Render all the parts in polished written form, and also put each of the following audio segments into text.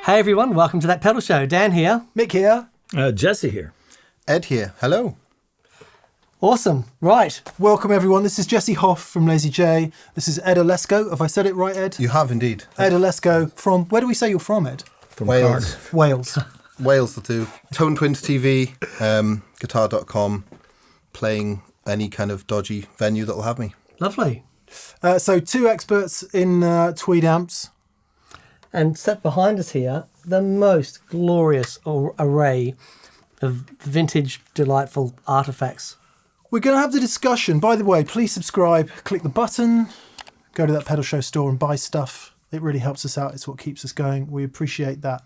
Hey everyone, welcome to That Pedal Show. Dan here. Mick here. Jesse here. Ed here. Hello. Awesome. Right. Welcome everyone. This is Jesse Hoff from Lazy J. This is Ed Oleszko. Have I said it right, Ed? You have indeed. Ed Oleszko from, where do we say you're from, Ed? From Wales. Cardiff. Wales. Wales will do. Townshend TV, guitar.com, playing any kind of dodgy venue that'll have me. Lovely. So two experts in Tweed amps. And set behind us here, the most glorious array of vintage, delightful artifacts. We're going to have the discussion. By the way, please subscribe, click the button, go to That Pedal Show store and buy stuff. It really helps us out. It's what keeps us going. We appreciate that.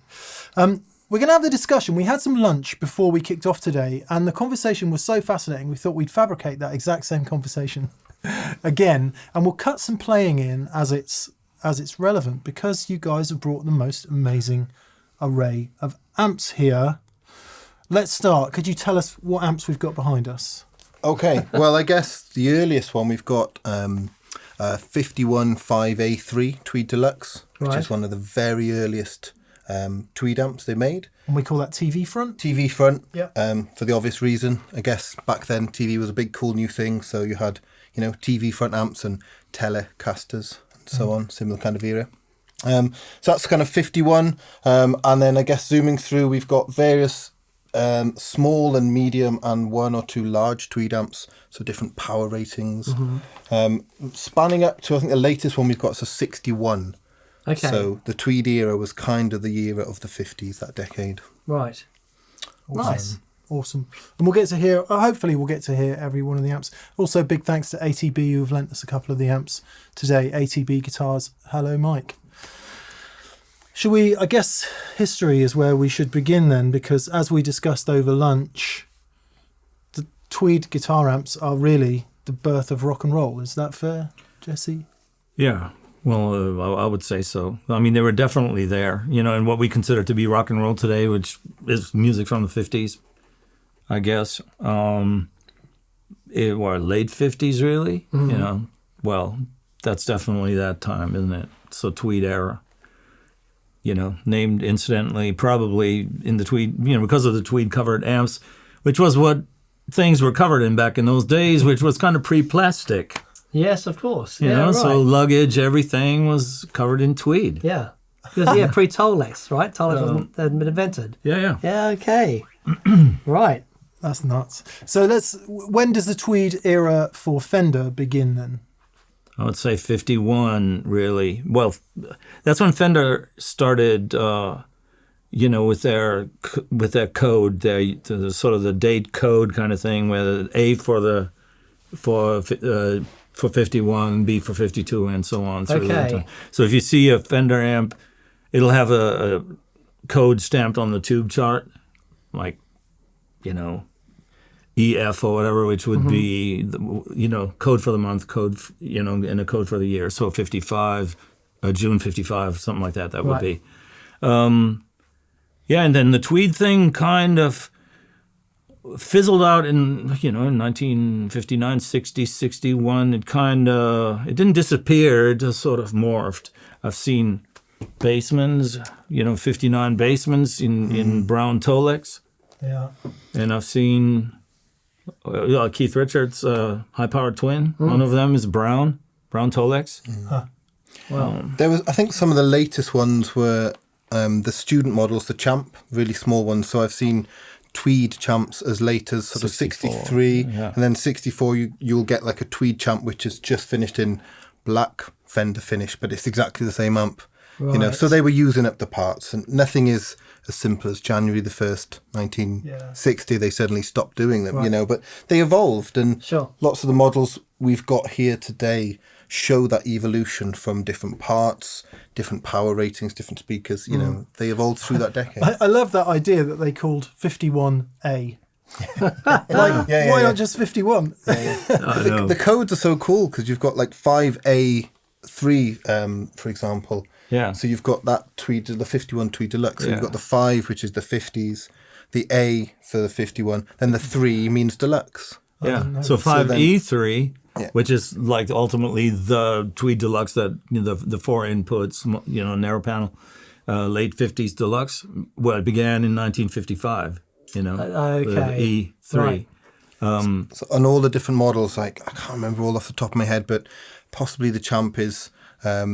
We're going to have the discussion. We had some lunch before we kicked off today, and the conversation was so fascinating, we thought we'd fabricate that exact same conversation again, and we'll cut some playing in as it's relevant, because you guys have brought the most amazing array of amps here. Let's start. Could you tell us what amps we've got behind us? Okay. Well, I guess the earliest one we've got 515A3 Tweed Deluxe, which is one of the very earliest Tweed amps they made. And we call that TV front? TV front, Yeah. For the obvious reason. I guess back then TV was a big cool new thing, so you had, TV front amps and Telecasters and so on, similar kind of era. So that's kind of 51, and then I guess zooming through, we've got various small and medium and one or two large Tweed amps, so different power ratings, spanning up to, I think the latest one we've got is a 61. Okay. So the Tweed era was kind of the era of the 50s, that decade. Right. Awesome. Nice. Awesome. And we'll get to hear, hopefully we'll get to hear every one of the amps. Also, big thanks to ATB who've lent us a couple of the amps today. ATB Guitars. Hello, Mike. Should we, I guess history is where we should begin then, because as we discussed over lunch, the Tweed guitar amps are really the birth of rock and roll. Is that fair, Jesse? Yeah, well, I would say so. I mean, they were definitely there, in what we consider to be rock and roll today, which is music from the 50s, I guess. It was late 50s, really, Well, that's definitely that time, isn't it? So Tweed era. Named incidentally, probably in the Tweed, because of the Tweed covered amps, which was what things were covered in back in those days, which was kind of pre-plastic. Yes, of course. So luggage, everything was covered in Tweed. Yeah. Because, pre-Tolex, right? Tolex hadn't been invented. Yeah. Yeah, okay. Right. That's nuts. So when does the Tweed era for Fender begin then? I would say 51, really. Well, that's when Fender started, with their code, the sort of the date code kind of thing, where the A for 51, B for 52, and so on through that time. So if you see a Fender amp, it'll have a code stamped on the tube chart, like, EF or whatever, which would be, code for the month, code, and a code for the year. So 55, June 55, something like that would be. And then the Tweed thing kind of fizzled out in 1959, 60, 61. It didn't disappear, it just sort of morphed. I've seen Bassmans, 59 Bassmans in brown Tolex. Yeah. And I've seen Keith Richards' high-powered twin. One of them is brown Tolex. Huh. Wow. There was, I think, some of the latest ones were the student models, the Champ, really small ones. So I've seen Tweed Champs as late as sort of 63, and then 64 you'll get like a Tweed Champ which is just finished in black Fender finish, but it's exactly the same amp. Right. So they were using up the parts, and nothing is as simple as January the 1st, 1960. They suddenly stopped doing them, but they evolved, and lots of the models we've got here today show that evolution from different parts, different power ratings, different speakers. They evolved through that decade. I love that idea that they called 51A. Why not just 51? The codes are so cool because you've got like 5A3, for example. Yeah. So you've got that Tweed, the 51 Tweed Deluxe. So you've got the 5, which is the 50s, the A for the 51, then the 3 means Deluxe. Yeah. So 5E3, which is like ultimately the Tweed Deluxe that the 4 inputs, narrow panel. late 50s Deluxe. Well, it began in 1955, you know, Okay. the E3. Right. So on all the different models, like I can't remember all off the top of my head, but possibly the Champ is a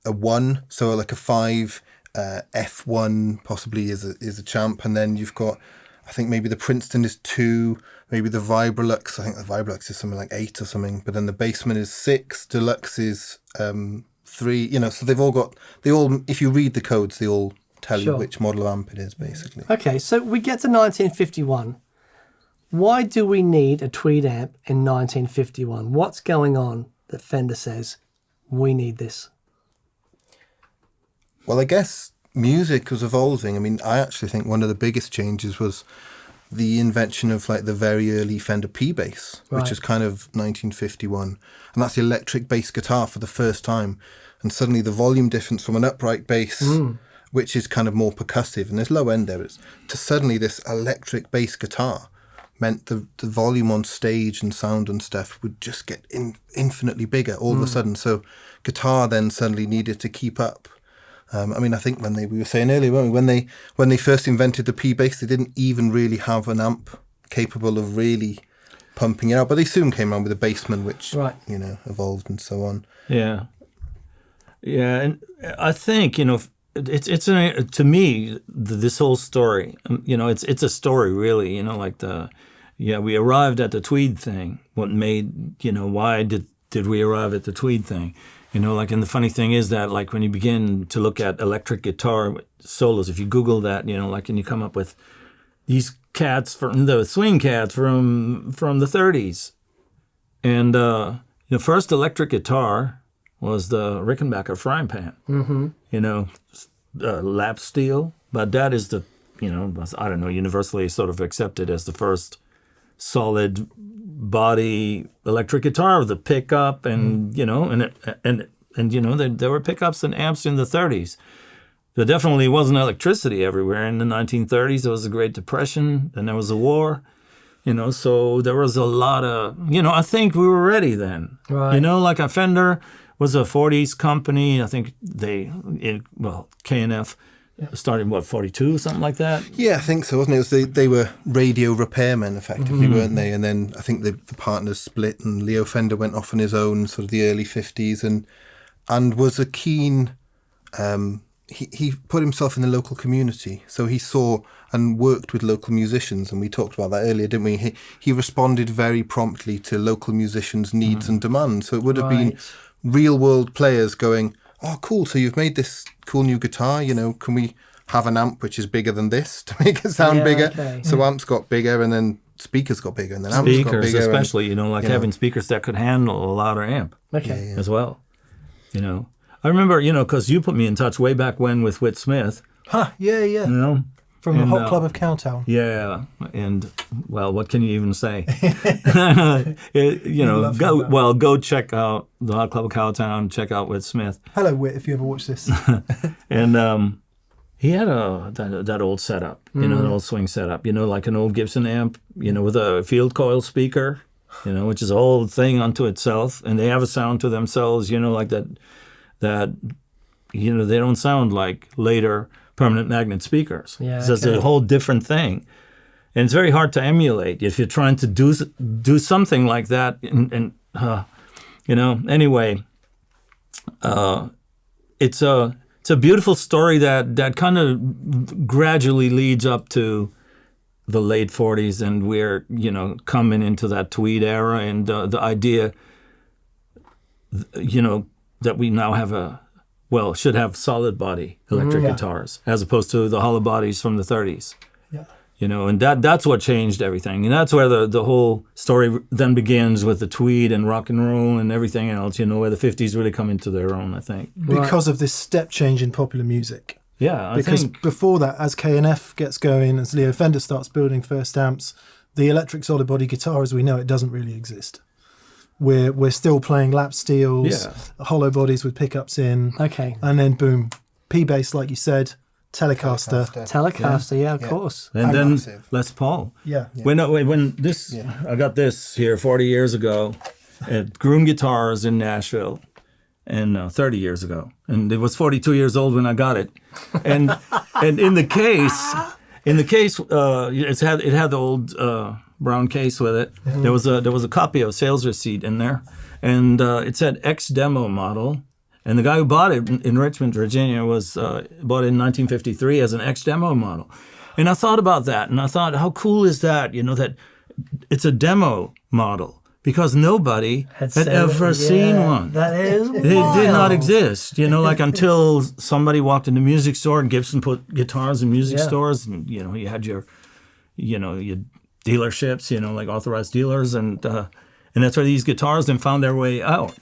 1, so like a 5. F1 possibly is a Champ, and then you've got, I think maybe the Princeton is 2, maybe the Vibrolux. I think the Vibrolux is something like 8 or something. But then the Bassman is 6, Deluxe is 3. You know, so they all. If you read the codes, they all tell you which model of amp it is, basically. Okay, so we get to 1951. Why do we need a Tweed amp in 1951? What's going on that Fender says we need this? Well, I guess music was evolving. I mean, I actually think one of the biggest changes was the invention of like the very early Fender P-Bass, which is kind of 1951. And that's the electric bass guitar for the first time. And suddenly the volume difference from an upright bass, which is kind of more percussive, and there's low end there, to suddenly this electric bass guitar meant the volume on stage and sound and stuff would just get infinitely bigger all of a sudden. So guitar then suddenly needed to keep up. I mean, I think we were saying earlier, weren't we, when they first invented the P-Bass, they didn't even really have an amp capable of really pumping it out. But they soon came around with the Bassman, which, you know, evolved and so on. Yeah. Yeah, and I think, you know, to me, this whole story, you know, it's a story really, you know, like we arrived at the Tweed thing. What made, you know, why did we arrive at the Tweed thing? You know, like, and the funny thing is that, like, when you begin to look at electric guitar solos, if you Google that, you know, like, and you come up with these cats from the swing cats from the 30s. And the first electric guitar was the Rickenbacker frying pan, you know, lap steel. But that is the, you know, I don't know, universally sort of accepted as the first solid body electric guitar with a pickup and, you know, and you know, there were pickups and amps in the 30s. There definitely wasn't electricity everywhere. In the 1930s, there was the Great Depression, and there was a war, you know, so there was a lot of, you know, I think we were ready then. Right. You know, like a Fender was a 40s company. I think K&F started, 42, something like that? Yeah, I think so, wasn't it? They were radio repairmen, effectively, weren't they? And then I think the partners split, and Leo Fender went off on his own, sort of the early 50s, and was a keen... He put himself in the local community, so he saw and worked with local musicians, and we talked about that earlier, didn't we? He responded very promptly to local musicians' needs and demands, so it would have been real-world players going, oh, cool, so you've made this cool new guitar, you know, can we have an amp which is bigger than this to make it sound bigger? Okay. So amps got bigger, and then speakers got bigger, and then amps got bigger. Especially, having speakers that could handle a louder amp as well, you know. I remember, you know, because you put me in touch way back when with Whit Smith. Yeah. You know? From the Hot Club of Cowtown. Yeah, and, well, what can you even say? Go check out the Hot Club of Cowtown, check out Whit Smith. Hello, Whit, if you ever watch this. And he had that old setup, you know, an old swing setup, you know, like an old Gibson amp, you know, with a field coil speaker, you know, which is a whole thing unto itself. And they have a sound to themselves, you know, like that, you know, they don't sound like later permanent magnet speakers. Yeah, so it's a whole different thing. And it's very hard to emulate if you're trying to do something like that. And you know, anyway, it's a beautiful story that kind of gradually leads up to the late 40s, and we're, you know, coming into that Tweed era, and the idea, you know, that we now have should have solid body electric guitars as opposed to the hollow bodies from the 30s. Yeah. You know, and that's what changed everything. And that's where the whole story then begins with the Tweed and rock and roll and everything else, you know, where the 50s really come into their own, I think. Because of this step change in popular music. Yeah, because before that, as K&F gets going, as Leo Fender starts building first amps, the electric solid body guitar as we know it doesn't really exist. We're still playing lap steels, hollow bodies with pickups in. Okay. And then boom, P-Bass, like you said, Telecaster, of course. And then Les Paul. Yeah. When this, I got this here 40 years ago at Groom Guitars in Nashville. and 30 years ago, and it was 42 years old when I got it, and in the case, it had the old brown case with it. There was a copy of a sales receipt in there, and it said X demo model, and the guy who bought it in Richmond, Virginia, bought it in 1953 as an X demo model, and I thought about that, and I thought, how cool is that? That it's a demo model. Because nobody had ever seen one. That is They did not exist, like until somebody walked in the music store and Gibson put guitars in music stores, and you had your dealerships, like authorized dealers, and that's where these guitars then found their way out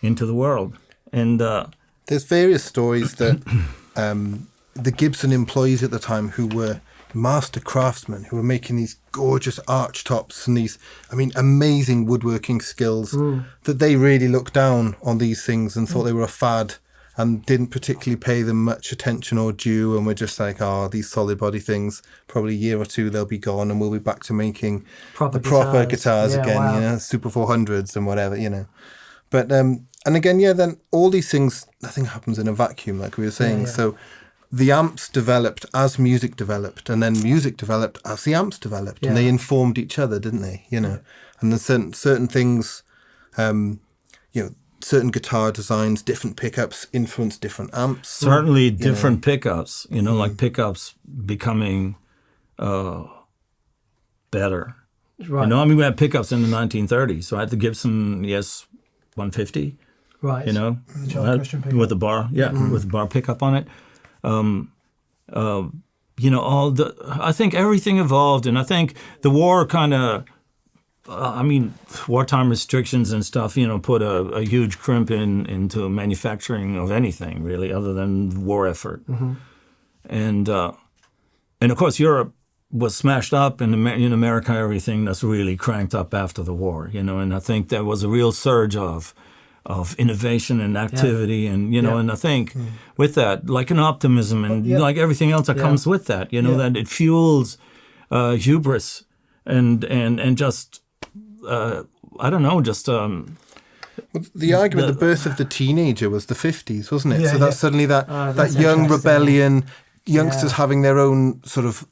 into the world. And there's various stories that the Gibson employees at the time who were master craftsmen who were making these gorgeous arch tops and these, amazing woodworking skills, that they really looked down on these things and thought they were a fad and didn't particularly pay them much attention or due, and were just like, these solid body things, probably a year or two they'll be gone and we'll be back to making proper guitars again, Super 400s and whatever, But, and again, then all these things, nothing happens in a vacuum, like we were saying. So the amps developed as music developed, and then music developed as the amps developed, and they informed each other, didn't they? And then certain things, certain guitar designs, different pickups influence different amps. Certainly different pickups, like pickups becoming better. Right. We had pickups in the 1930s, so I had the Gibson ES 150. Right. With the bar, with the bar pickup on it. I think everything evolved, and I think the war kind of, wartime restrictions and stuff, put a huge crimp into manufacturing of anything really, other than war effort, and of course Europe was smashed up, and in America everything that's really cranked up after the war, and I think there was a real surge of innovation and activity, and and I think with that, like an optimism and like everything else that comes with that, that it fuels hubris and just I don't know, just well, the argument, the birth of the teenager was the 50s, wasn't it? So that's suddenly that young rebellion, youngsters having their own sort of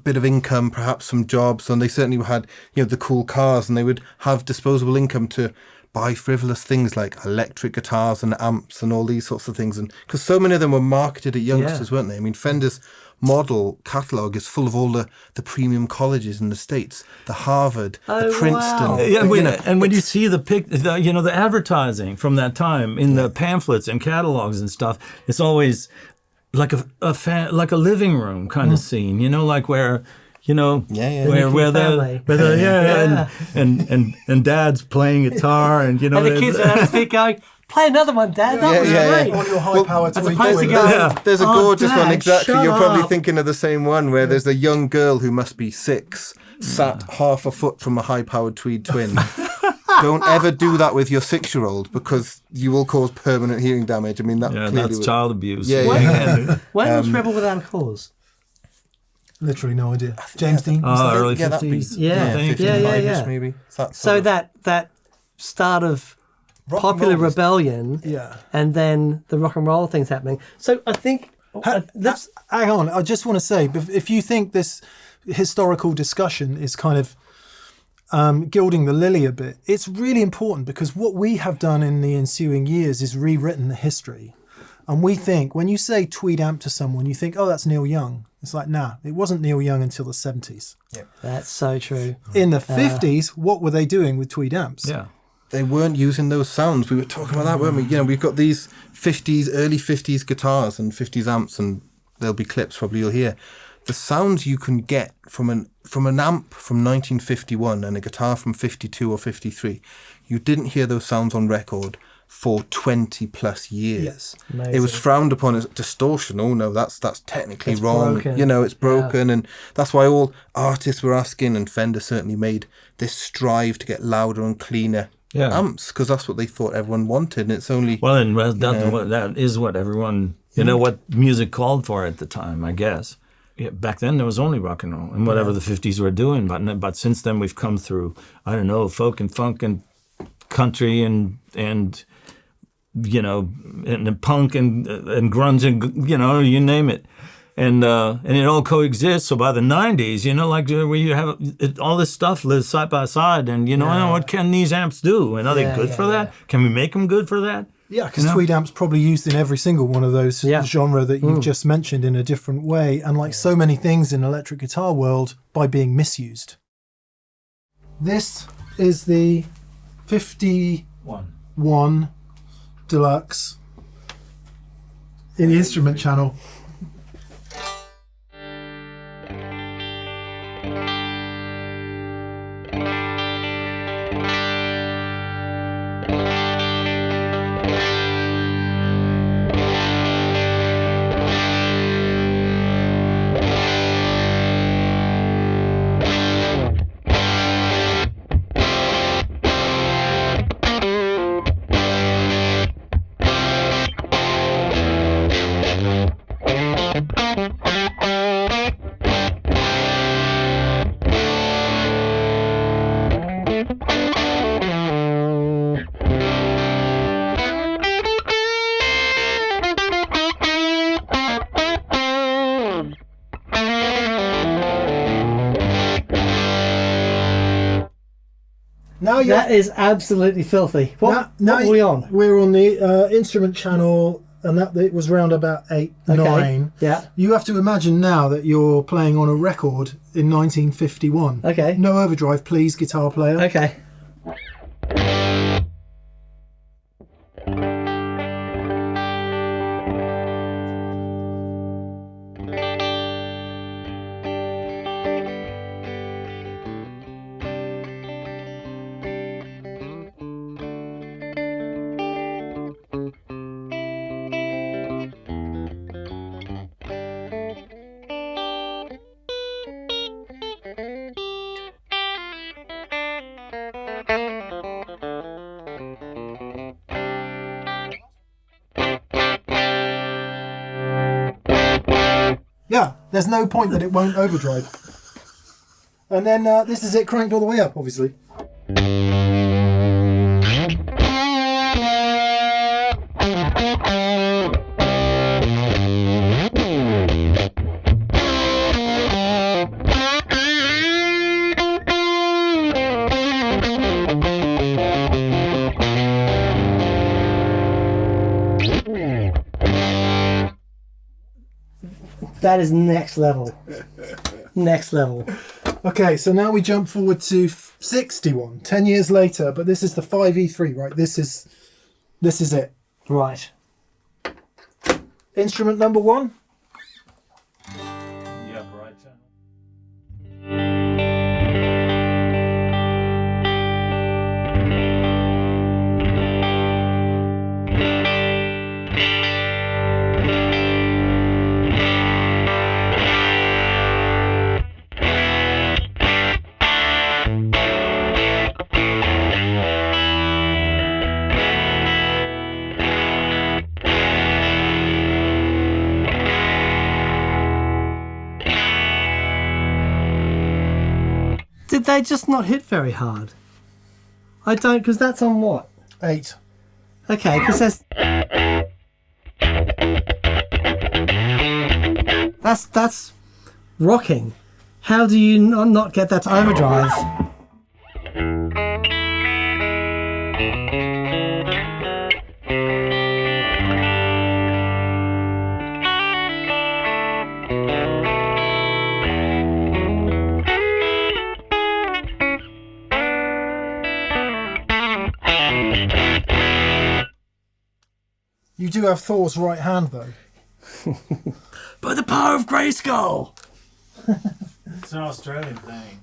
bit of income, perhaps some jobs, and they certainly had the cool cars, and they would have disposable income to buy frivolous things like electric guitars and amps and all these sorts of things. And because so many of them were marketed at youngsters, weren't they? Fender's model catalogue is full of all the premium colleges in the States, the Harvard, the Princeton. Wow. And when you see the advertising from that time in the pamphlets and catalogs and stuff, it's always like a living room kind of scene, like where where they're and dad's playing guitar, and and the kids are at speak going, play another one, Dad. That was great. On your high-powered Tweed. There's a gorgeous one, exactly. Shut You're probably up. thinking of the same one, where there's a young girl who must be 6, sat half a foot from a high-powered Tweed twin. Don't ever do that with your 6-year-old, because you will cause permanent hearing damage. That's child abuse. When was Rebel Without a Cause? Literally no idea. James Dean. Early 50s. 50s. Yeah. 55-ish maybe. So that start of Rock and popular roll was- rebellion, Yeah. and then the rock and roll things happening. So I think Hang on, I just want to say, if you think this historical discussion is kind of gilding the lily a bit, it's really important, because what we have done in the ensuing years is rewritten the history. And we think, when you say Tweed amp to someone, you think, oh, that's Neil Young. It's like, nah, it wasn't Neil Young until the 70s. that's so true. In the 50s, what were they doing with Tweed amps? Yeah. They weren't using those sounds. We were talking about that, weren't we? We've got these early 50s guitars and 50s amps, and there'll be clips probably you'll hear. The sounds you can get from an amp from 1951 and a guitar from 52 or 53, you didn't hear those sounds on record for 20 plus years. Yes. Amazing. It was frowned upon as distortion. Oh no, that's technically It's wrong. broken. It's broken, and that's why all artists were asking, and Fender certainly made this strive to get louder and cleaner amps, because that's what they thought everyone wanted. And it's only that is what everyone what music called for at the time, I guess. Yeah, back then there was only rock and roll and whatever the 50s were doing, but since then we've come through, I don't know, folk and funk and country and you know, and punk and grunge and, you know, you name it. And it all coexists. So by the 90s, you know, like where you have all this stuff lives side by side, and you know, what can these amps do? And are they good for that? Can we make them good for that? Yeah, because Tweed amps probably used in every single one of those genre that you've just mentioned in a different way, and like so many things in electric guitar world, by being misused. This is the 51 Deluxe in the instrument channel. Now that is absolutely filthy. What are we on? We're on the instrument channel, and that it was round about 8, 9. Yeah. You have to imagine now that you're playing on a record in 1951. Okay. No overdrive, please, guitar player. Okay. Yeah, there's no point that it won't overdrive. And then this is it cranked all the way up, obviously. That is next level. Next level. Okay, so now we jump forward to 61, 10 years later, but this is the 5E3, right? This is it. Right. Instrument number 1. Yeah, right. Did they just not hit very hard? I don't, because that's on what? 8. Okay, because that's rocking. How do you not get that to overdrive? You do have Thor's right hand, though. By the power of Grayskull! It's an Australian thing.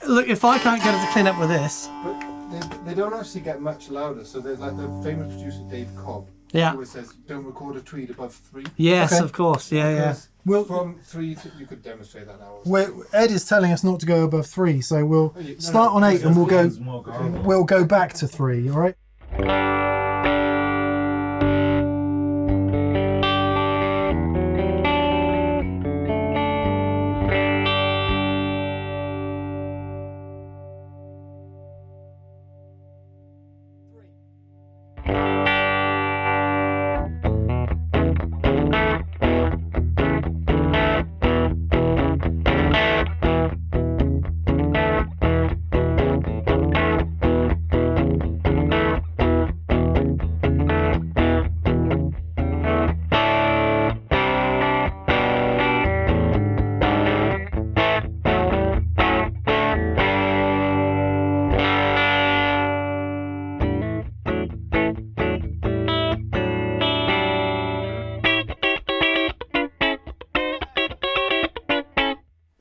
Look, if I can't get it to clean up with this... But they don't actually get much louder, so there's like the famous producer Dave Cobb. Yeah. Always says, don't record a Tweed above 3. Yes, Okay. Of course, yeah. Well, from 3, you could demonstrate that now. Ed is telling us not to go above 3, so we'll start on 8 and we'll go back to 3, all right?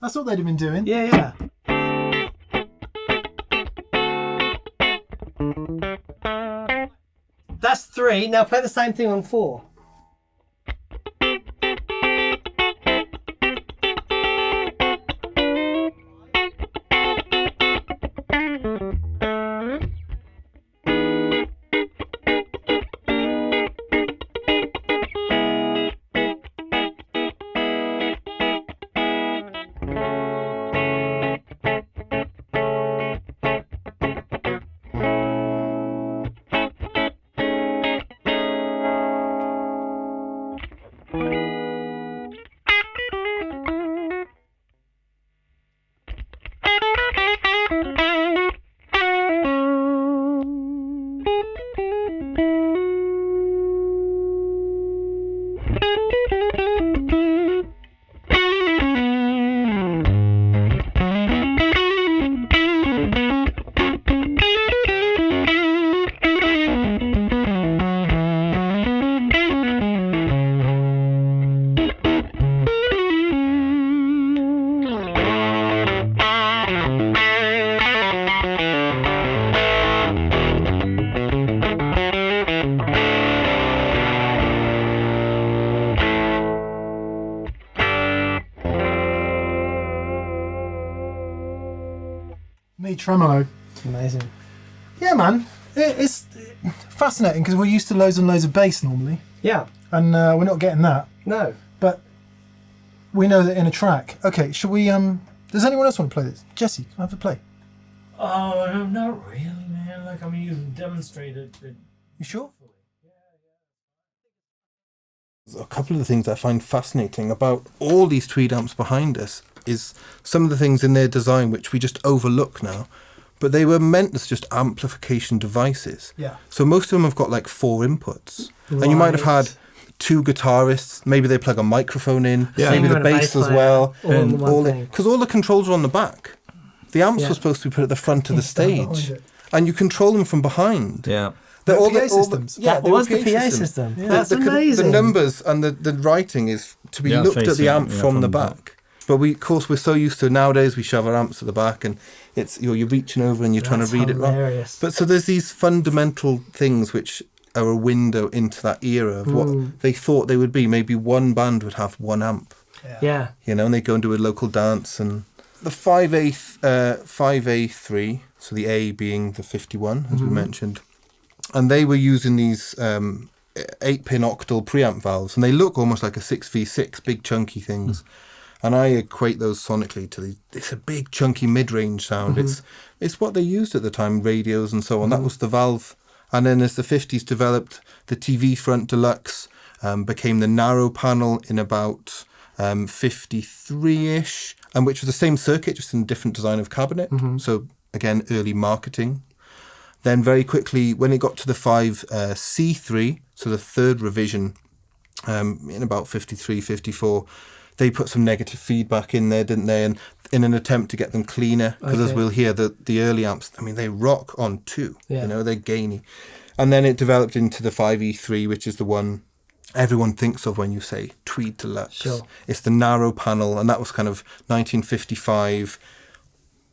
That's what they'd have been doing. Yeah. That's 3. Now play the same thing on 4. Tremolo. Amazing. Yeah, man. It's fascinating because we're used to loads and loads of bass normally. Yeah. And we're not getting that. No. But we know that in a track. Okay, shall we... Does anyone else want to play this? Jesse, can I have a play? Oh, no, not really, man. Like, I mean, you've demonstrated it. You sure? A couple of the things I find fascinating about all these Tweed amps behind us is some of the things in their design which we just overlook now, but they were meant as just amplification devices. Yeah. So most of them have got like 4 inputs. And you might have had 2 guitarists, maybe they plug a microphone in, maybe the bass as well. Because all the controls are on the back. The amps were supposed to be put at the front of the stage. And you control them from behind. Yeah. All PA systems. That was the PA system. Yeah. That's amazing. The numbers and the writing is to be looked at the amp from the back. But we, of course, we're so used to nowadays we shove our amps at the back and it's you're reaching over and you're trying to read it wrong. But so there's these fundamental things which are a window into that era of what they thought they would be. Maybe one band would have 1 amp. Yeah. You know, and they go and do a local dance and the 5A3, so the A being the 51 as we mentioned. And they were using these 8-pin octal preamp valves, and they look almost like a 6V6, big chunky things. And I equate those sonically to it's a big chunky mid-range sound. It's what they used at the time, radios and so on. That was the valve. And then as the 50s developed, the TV front Deluxe became the narrow panel in about 53-ish, and which was the same circuit, just in a different design of cabinet. So again, early marketing. Then very quickly, when it got to the 5C3, so the third revision, in about 53, 54, they put some negative feedback in there, didn't they? And in an attempt to get them cleaner, because as we'll hear, the early amps, I mean, they rock on 2, you know, they're gainy. And then it developed into the 5E3, which is the one everyone thinks of when you say Tweed Deluxe. Sure. It's the narrow panel, and that was kind of 1955,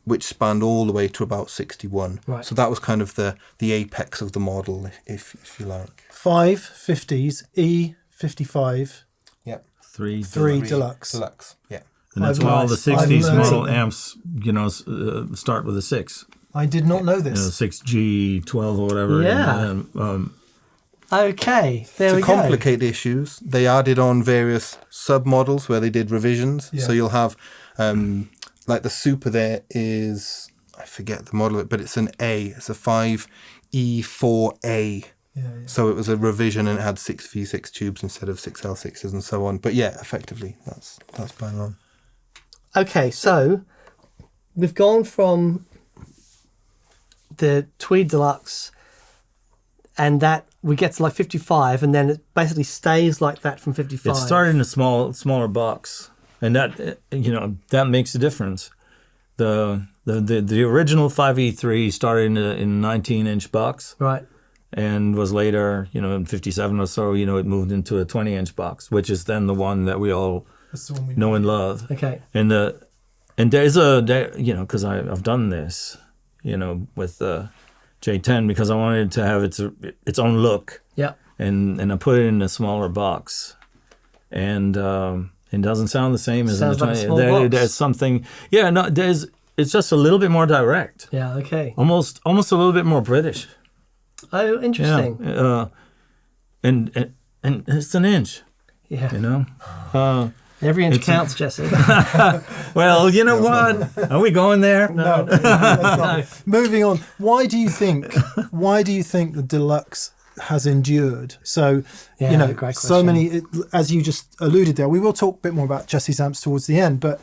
which spanned all the way to about 61. Right. So that was kind of the apex of the model, if you like. 5 50s, E55, Yep. 3 Deluxe. Deluxe, yeah. And that's why all the 60s model amps, you know, start with a 6. I did not know this. You know, 6G12 or whatever. Yeah. Okay, there we go. To complicate issues, they added on various sub-models where they did revisions. Yeah. So you'll have, like the Super there is, I forget the model of it, but it's an A. It's a 5E4A. Yeah. So it was a revision and it had 6V6 tubes instead of 6L6s and so on. But yeah, effectively, that's bang on. Okay, so we've gone from the Tweed Deluxe and that we get to like 55 and then it basically stays like that from 55. It started in a smaller box, and that, you know, that makes a difference. The original 5E3 started in a 19-inch box. Right. And was later, you know, in 57 or so, you know, it moved into a 20-inch box, which is then the one that we all know and love. Okay. And the and because I've done this, with the J10 because I wanted it to have its own look. Yeah. And I put it in a smaller box, and it doesn't sound the same as in the 20. Sounds like a small box. There's something. Yeah. No. It's just a little bit more direct. Yeah. Okay. Almost a little bit more British. Oh, interesting. Yeah. And it's an inch. Yeah. Every inch counts, Jesse. Well, you know what? Are we going there? No. No. Moving on. Why do you think the Deluxe has endured? So, great question. so many, as you just alluded there, we will talk a bit more about Jesse's amps towards the end, but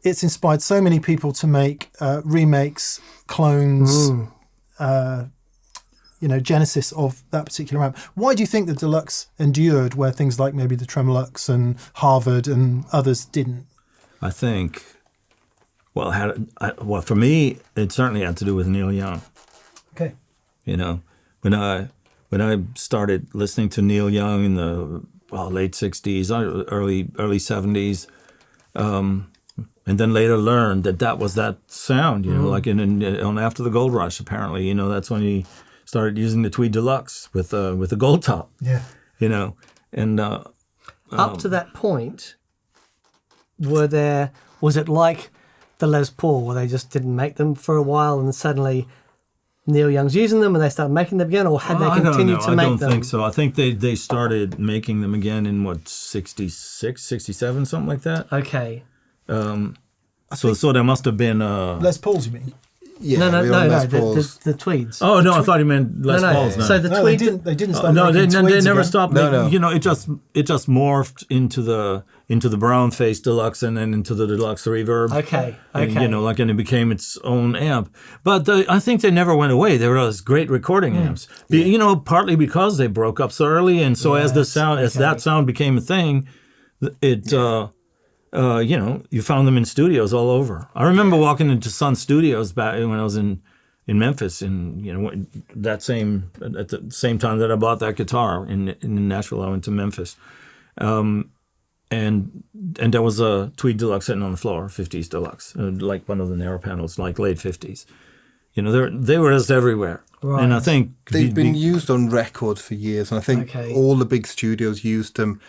it's inspired so many people to make remakes, clones, genesis of that particular amp. Why do you think the Deluxe endured where things like maybe the Tremolux and Harvard and others didn't? I think, well, for me, it certainly had to do with Neil Young. Okay. When I started listening to Neil Young in the late 60s, early 70s, and then later learned that was that sound, like on After the Gold Rush, apparently, that's when he started using the Tweed Deluxe with a gold top. Yeah. And up to that point, was it like the Les Paul where they just didn't make them for a while and suddenly Neil Young's using them and they started making them again, or had they continued to make them? I don't think so. I think they started making them again in 66, 67, something like that. Okay. So there must have been Les Pauls, you mean? Yeah, no, the Tweeds. Oh no, I thought he meant Les Pauls. No. So the Tweed they didn't start. They Tweeds never again. stopped. No. It just morphed into the brown face Deluxe and then into the Deluxe Reverb. Okay. And, and it became its own amp. But I think they never went away. They were those great recording amps. Partly because they broke up so early, and so as that sound became a thing, you found them in studios all over. I remember walking into Sun Studios back when I was in Memphis, and at the same time that I bought that guitar in Nashville, I went to Memphis, and there was a Tweed Deluxe sitting on the floor, 50s Deluxe, like one of the narrow panels, like late 50s. They were just everywhere. Right. And I think they've been used on record for years, and I think all the big studios used them.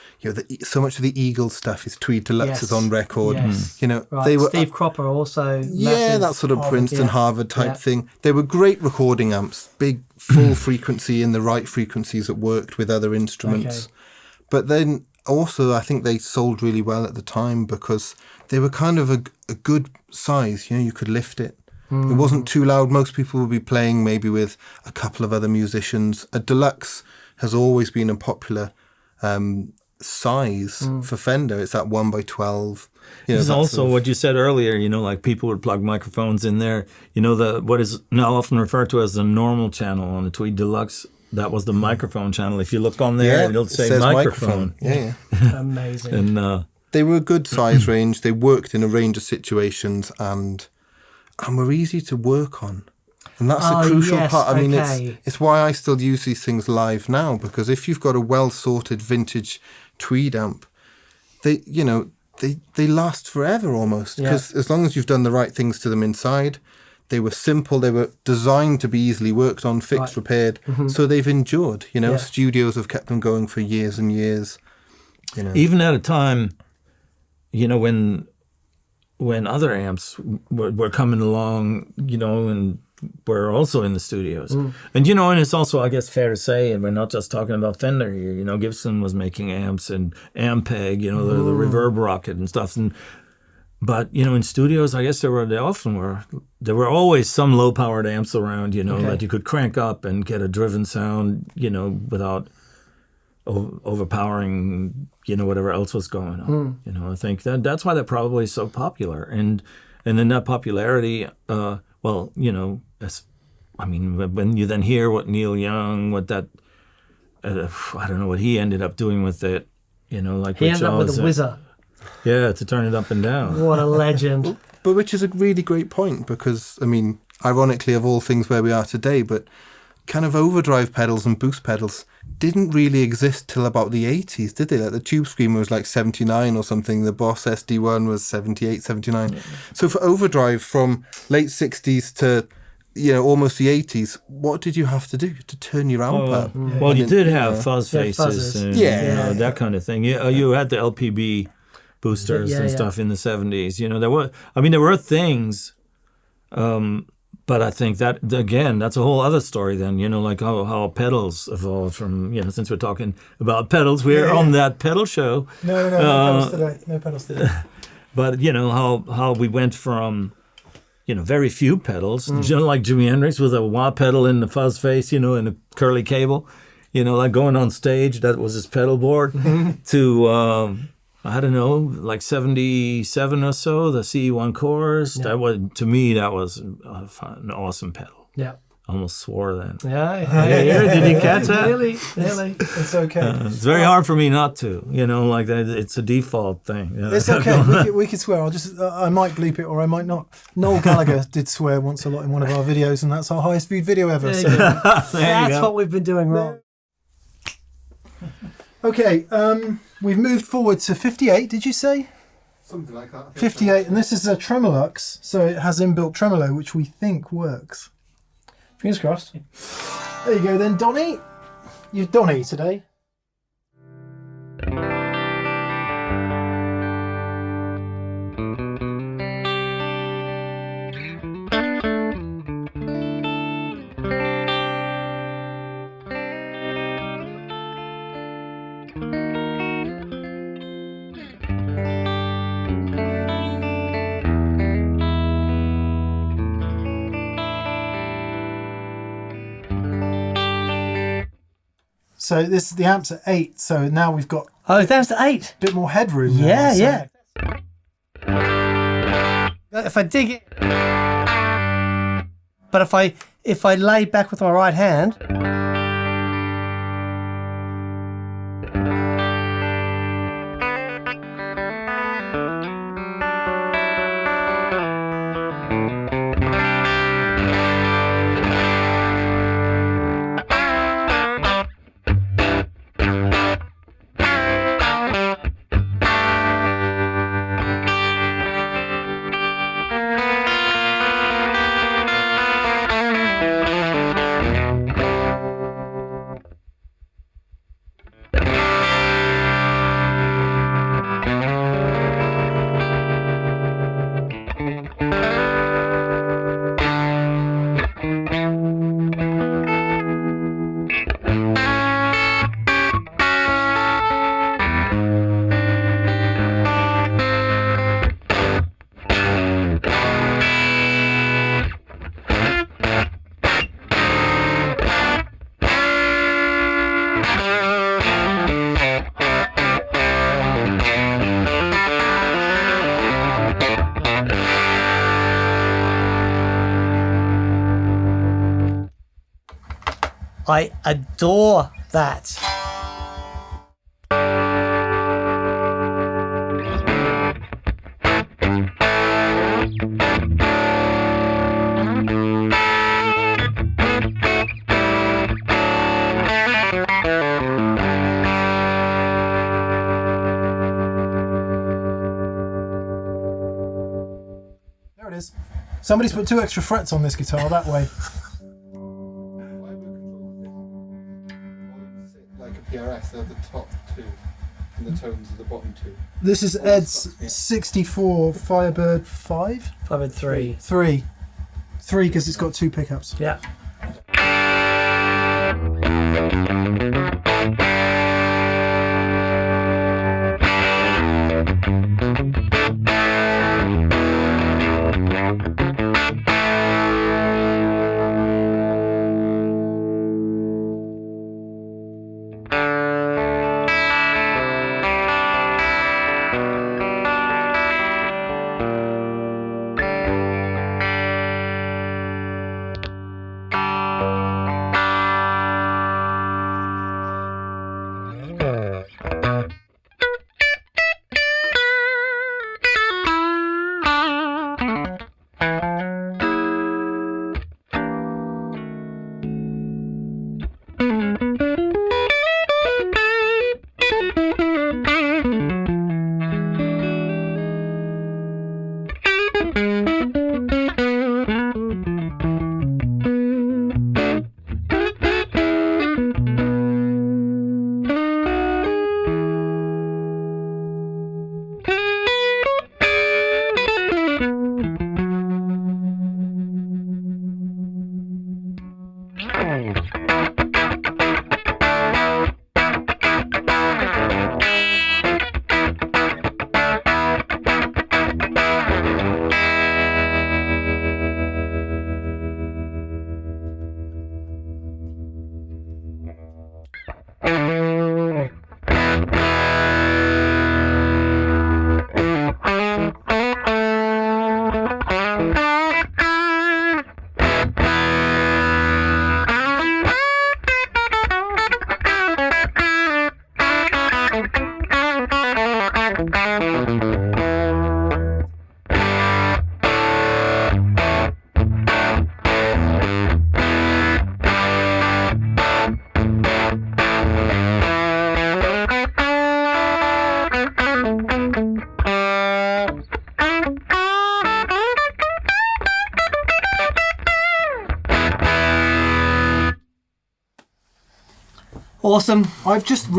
So much of the Eagle stuff is Tweed Deluxes on record. Yes. Right. They were Steve Cropper also. That sort of Princeton, Harvard type thing. They were great recording amps, big full frequency in the right frequencies that worked with other instruments. Okay. But then also, I think they sold really well at the time because they were kind of a good size. You could lift it. It wasn't too loud. Most people would be playing maybe with a couple of other musicians. A Deluxe has always been a popular size for Fender. It's that 1x12. It's also what you said earlier, like people would plug microphones in there. What is now often referred to as the normal channel on the Tweed Deluxe, that was the microphone channel. If you look on there, it'll say microphone. Yeah. Amazing. And they were a good size range. They worked in a range of situations and were easy to work on. And that's the crucial part. I mean, it's why I still use these things live now, because if you've got a well-sorted vintage Tweed amp, they last forever almost. Because as long as you've done the right things to them inside, they were simple, they were designed to be easily worked on, fixed, repaired. So they've endured. Studios have kept them going for years and years. Even at a time, when other amps were coming along, and were also in the studios. And, and it's also, I guess, fair to say, and we're not just talking about Fender here, Gibson was making amps and Ampeg, the Reverb Rocket and stuff. But, in studios, I guess there were always some low-powered amps around, that you could crank up and get a driven sound, without overpowering, whatever else was going on. I think that's why they're probably so popular. And then that popularity, when you then hear what Neil Young, what that, I don't know what he ended up doing with it, like he ended up with a whizzer. Yeah, to turn it up and down. What a legend. But which is a really great point because, ironically, of all things where we are today, but kind of overdrive pedals and boost pedals didn't really exist till about the 80s, did they? Like the Tube Screamer was like 79 or something. The Boss SD1 was 78, 79. Yeah. So for overdrive from late 60s to, almost the 80s, what did you have to do to turn your amp up? Well, you did have fuzz faces and that kind of thing. You had the LPB boosters and stuff in the 70s. There were things, but I think that, again, that's a whole other story then, like how pedals evolved from, since we're talking about pedals, we're on that pedal show. No pedals today. No pedals today. But, how we went from, very few pedals, like Jimi Hendrix with a wah pedal in the fuzz face, and a curly cable, like going on stage, that was his pedal board, to... I don't know, like 77 or so, the CE1 Chorus. Yeah. That was, to me, that was an awesome pedal. Yeah. Almost swore then. Yeah. Did you catch that? Really? It's okay. It's very hard for me not to, like that. It's a default thing. It's okay. We could swear. I might bleep it or I might not. Noel Gallagher did swear once a lot in one of our videos, and that's our highest viewed video ever. So. That's what we've been doing wrong. Okay, we've moved forward to 58, did you say? Something like that. 58, and this is a Tremolux, so it has inbuilt tremolo, which we think works. Fingers crossed. There you go then, Donny. You're Donny today. So the amp's at 8, so now we've got... Oh, that's to 8. A bit more headroom now. Yeah. If I dig it... But if I lay back with my right hand... I adore that. There it is. Somebody's put 2 extra frets on this guitar that way. PRS, they're the top 2 and the tones are the bottom 2. This is Ed's 64 Firebird 5? Firebird 3. 3 because it's got 2 pickups. Yeah. Awesome. I've just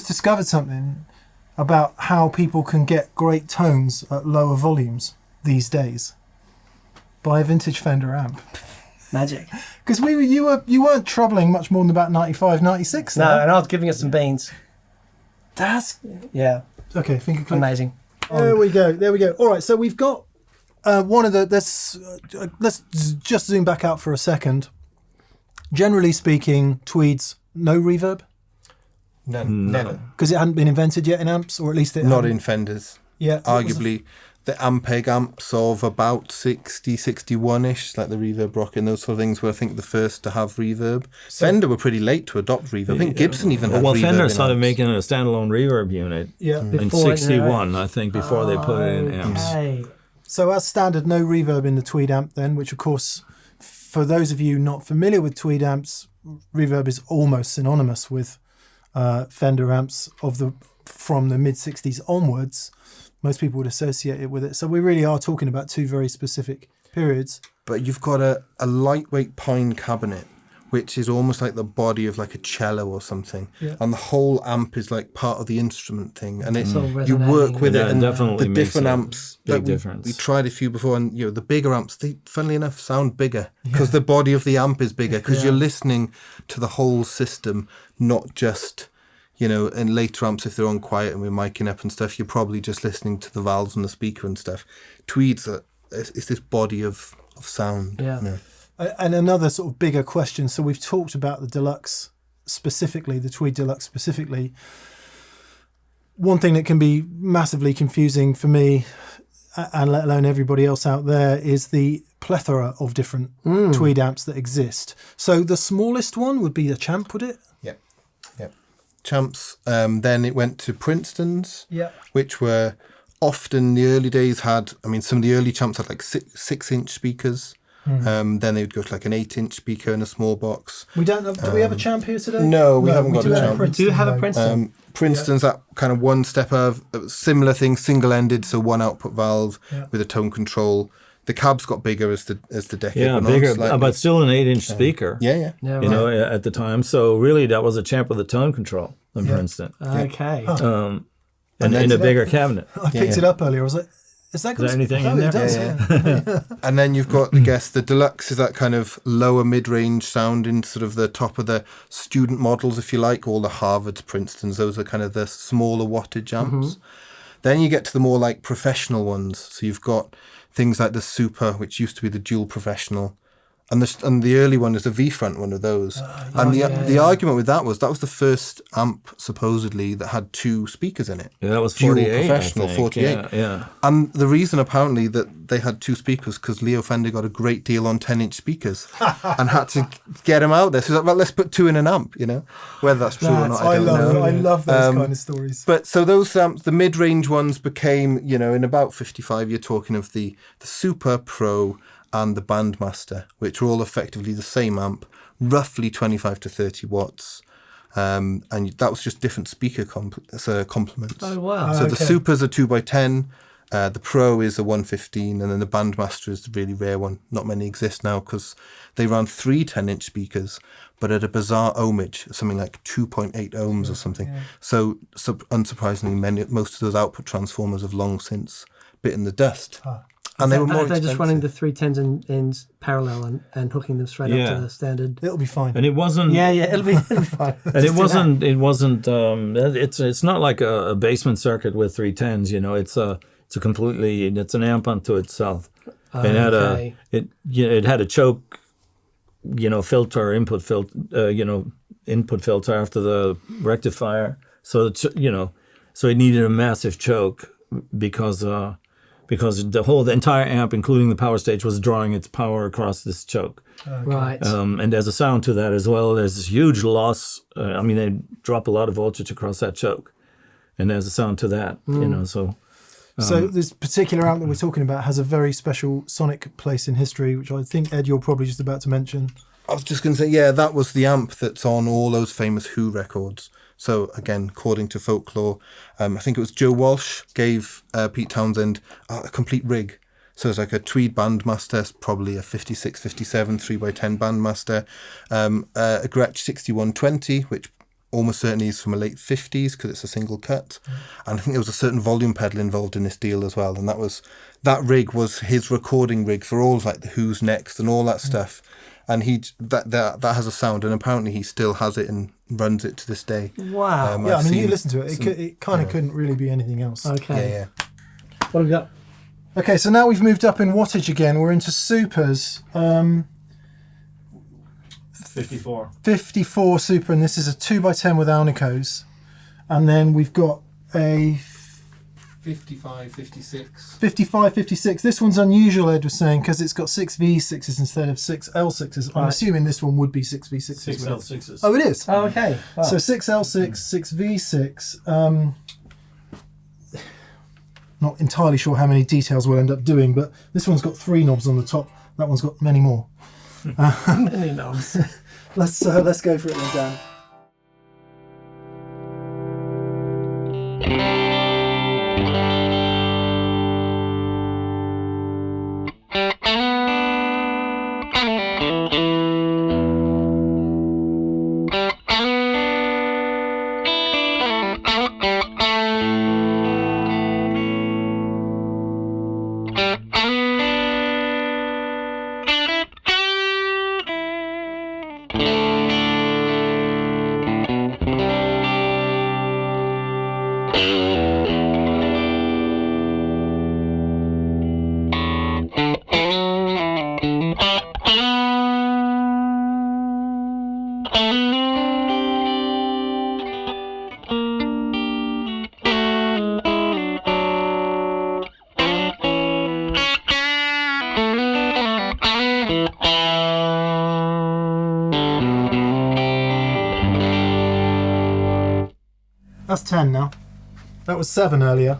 discovered something about how people can get great tones at lower volumes these days. Buy a vintage Fender amp. Magic. Because you weren't troubling much more than about 95, 96. No, and I was giving us some beans. That's Yeah, okay. Finger click. amazing. There we go. All right, so we've got one of the. Let's just zoom back out for a second. Generally speaking, Tweeds no reverb No, never. because it hadn't been invented yet in amps, or at least it Not hadn't- in Fenders. Yeah, Arguably, the Ampeg amps of about 60, 61-ish, like the Reverb Rocket and those sort of things, were I think the first to have reverb. Fender were pretty late to adopt reverb. I think Gibson even had Well, reverb Fender in started amps. making a standalone reverb unit yeah. in Before it, '61, I think, before they put it in amps. Okay. So as standard, no reverb in the Tweed amp then, which of course, for those of you not familiar with Tweed amps, reverb is almost synonymous with Fender amps from the mid-60s onwards. Most people would associate it with it. So we really are talking about two very specific periods. But you've got a lightweight pine cabinet, which is almost like the body of like a cello or something. Yeah. And the whole amp is like part of the instrument thing. And It's all you work resonating. with Yeah, it. And definitely the makes different a amps. big like difference. We tried a few before, and the bigger amps, they funnily enough sound bigger because the body of the amp is bigger because you're listening to the whole system, not just... in later amps, if they're on quiet and we're miking up and stuff, you're probably just listening to the valves and the speaker and stuff. Tweeds is this body of sound. Yeah. And another sort of bigger question. So we've talked about the Deluxe specifically, the Tweed Deluxe specifically. One thing that can be massively confusing for me, and let alone everybody else out there, is the plethora of different Tweed amps that exist. So the smallest one would be the Champ, would it? Yep. Champs. Then it went to Princeton's, which were often the early days had. I mean, some of the early Champs had like 6-inch speakers. Then they would go to like an 8-inch speaker in a small box. We don't have. Do we have a Champ here today? No, we haven't got do a have Champ. We do have a though. Princeton. Princeton's that kind of one step of similar thing, single-ended, so one output valve Yeah. with a tone control. The cabs got bigger as the decade Yeah, went on. bigger, slightly. but still an 8-inch speaker. Yeah. Yeah, You right. know, at the time. So really, that was a Champ with a tone control in Princeton, Okay. and then in a to bigger cabinet. I picked it up earlier. I was like, is that there anything in it there? does, Yeah. And then you've got, I guess, the Deluxe is that kind of lower mid-range sound in sort of the top of the student models, if you like, all the Harvards, Princetons. Those are kind of the smaller wattage amps. Then you get to the more like professional ones. So you've got things like the Super, which used to be the Dual Professional. And the early one is the V-front one of those. And the argument with that was the first amp, supposedly, that had 2 speakers in it. Yeah, that was Dual 48. Professional, I think. 48. Yeah. And the reason, apparently, that they had 2 speakers because Leo Fender got a great deal on 10-inch speakers and had to get them out there. So he's like, well, let's put 2 in an amp, Whether that's true or not, I don't know. I love those kind of stories. But so those amps, the mid-range ones became, in about 55, you're talking of the Super Pro and the Bandmaster, which are all effectively the same amp, roughly 25 to 30 watts. And that was just different speaker complements. Oh, wow. So the Okay. Super's a 2x10, the Pro is a 115, and then the Bandmaster is the really rare one. Not many exist now because they ran 3 10-inch speakers, but at a bizarre ohmage, something like 2.8 ohms or something. So unsurprisingly, most of those output transformers have long since bitten the dust. And they were more They're just running expensive. the 310s in parallel and hooking them straight up Yeah. to the standard. It'll be fine. And it wasn't. Yeah, it'll be fine. And it wasn't. It wasn't. It's not like a basement circuit with 310s. It's a completely. It's an amp unto itself. It had Okay. it had a choke, filter, input filter after the rectifier. So so it needed a massive choke because the entire amp, including the power stage, was drawing its power across this choke. Right. And there's a sound to that as well. There's this huge loss. They drop a lot of voltage across that choke, and there's a sound to that. So this particular amp that we're talking about has a very special sonic place in history, which I think, Ed, you're probably just about to mention. I was just going to say, yeah, that was the amp that's on all those famous Who records. So again, according to folklore, I think it was Joe Walsh gave Pete Townshend a complete rig. So it's like a Tweed Bandmaster, it's probably a 56, 57, 3x10 Bandmaster. A Gretsch 6120, which almost certainly is from the late 50s because it's a single cut. And I think there was a certain volume pedal involved in this deal as well. And that rig was his recording rig for all like the Who's Next and all that stuff. And that has a sound, and apparently he still has it and runs it to this day. Wow. Yeah, I mean, you listen to it. It kind of couldn't really be anything else. Okay. Yeah. What have we got? Okay, so now we've moved up in wattage again. We're into supers. 54. 54 super, and this is a 2x10 with Alnicos. And then we've got a 55, 56. 55, 56. This one's unusual, Ed was saying, because it's got 6 V6s instead of 6 L6s. I'm assuming this one would be 6 V6s. 6 L6s. Oh, it is? Oh, okay. Wow. So 6 L6, 6 V6. Not entirely sure how many details we'll end up doing, but this one's got 3 knobs on the top. That one's got many more. Many knobs. Let's go for it then, Dan. That's 10 now. That was 7 earlier.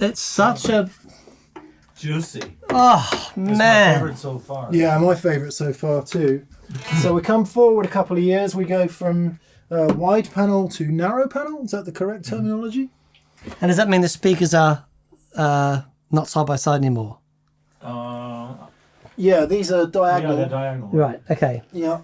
It's such a... Juicy. Oh, It's my man. favorite so far. Yeah, my favourite so far too. So we come forward a couple of years. We go from wide panel to narrow panel. Is that the correct terminology? And does that mean the speakers are not side by side anymore? Yeah, these are Yeah, diagonal. they're diagonal. Right, okay. Yeah.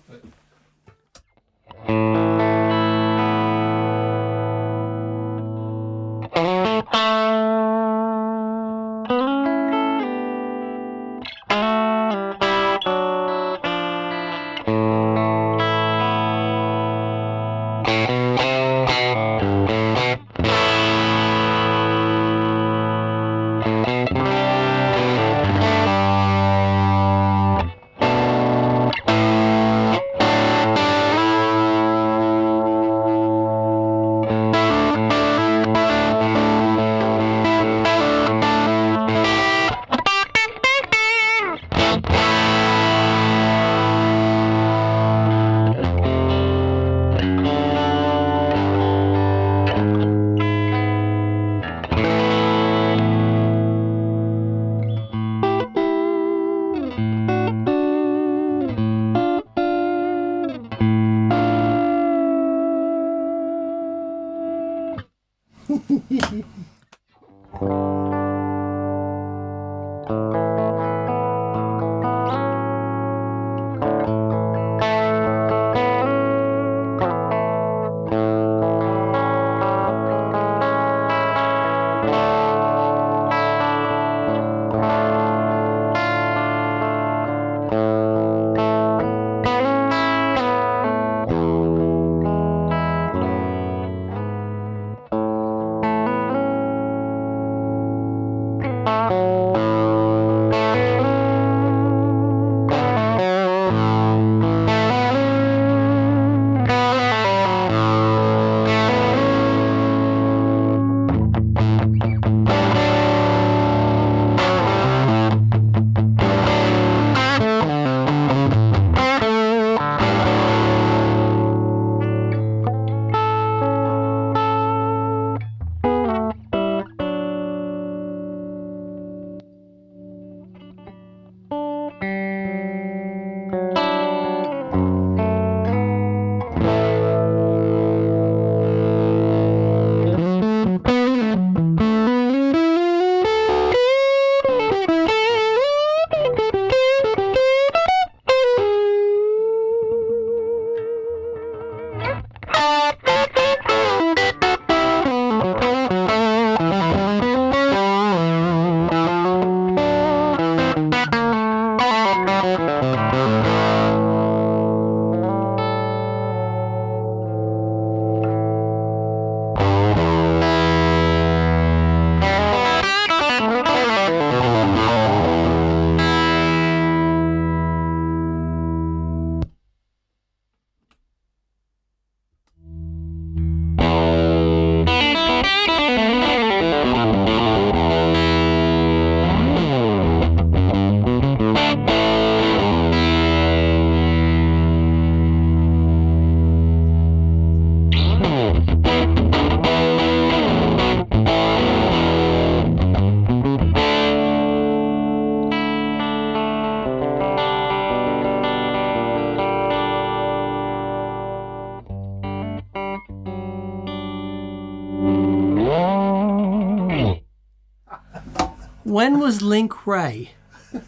When was Link Ray? Good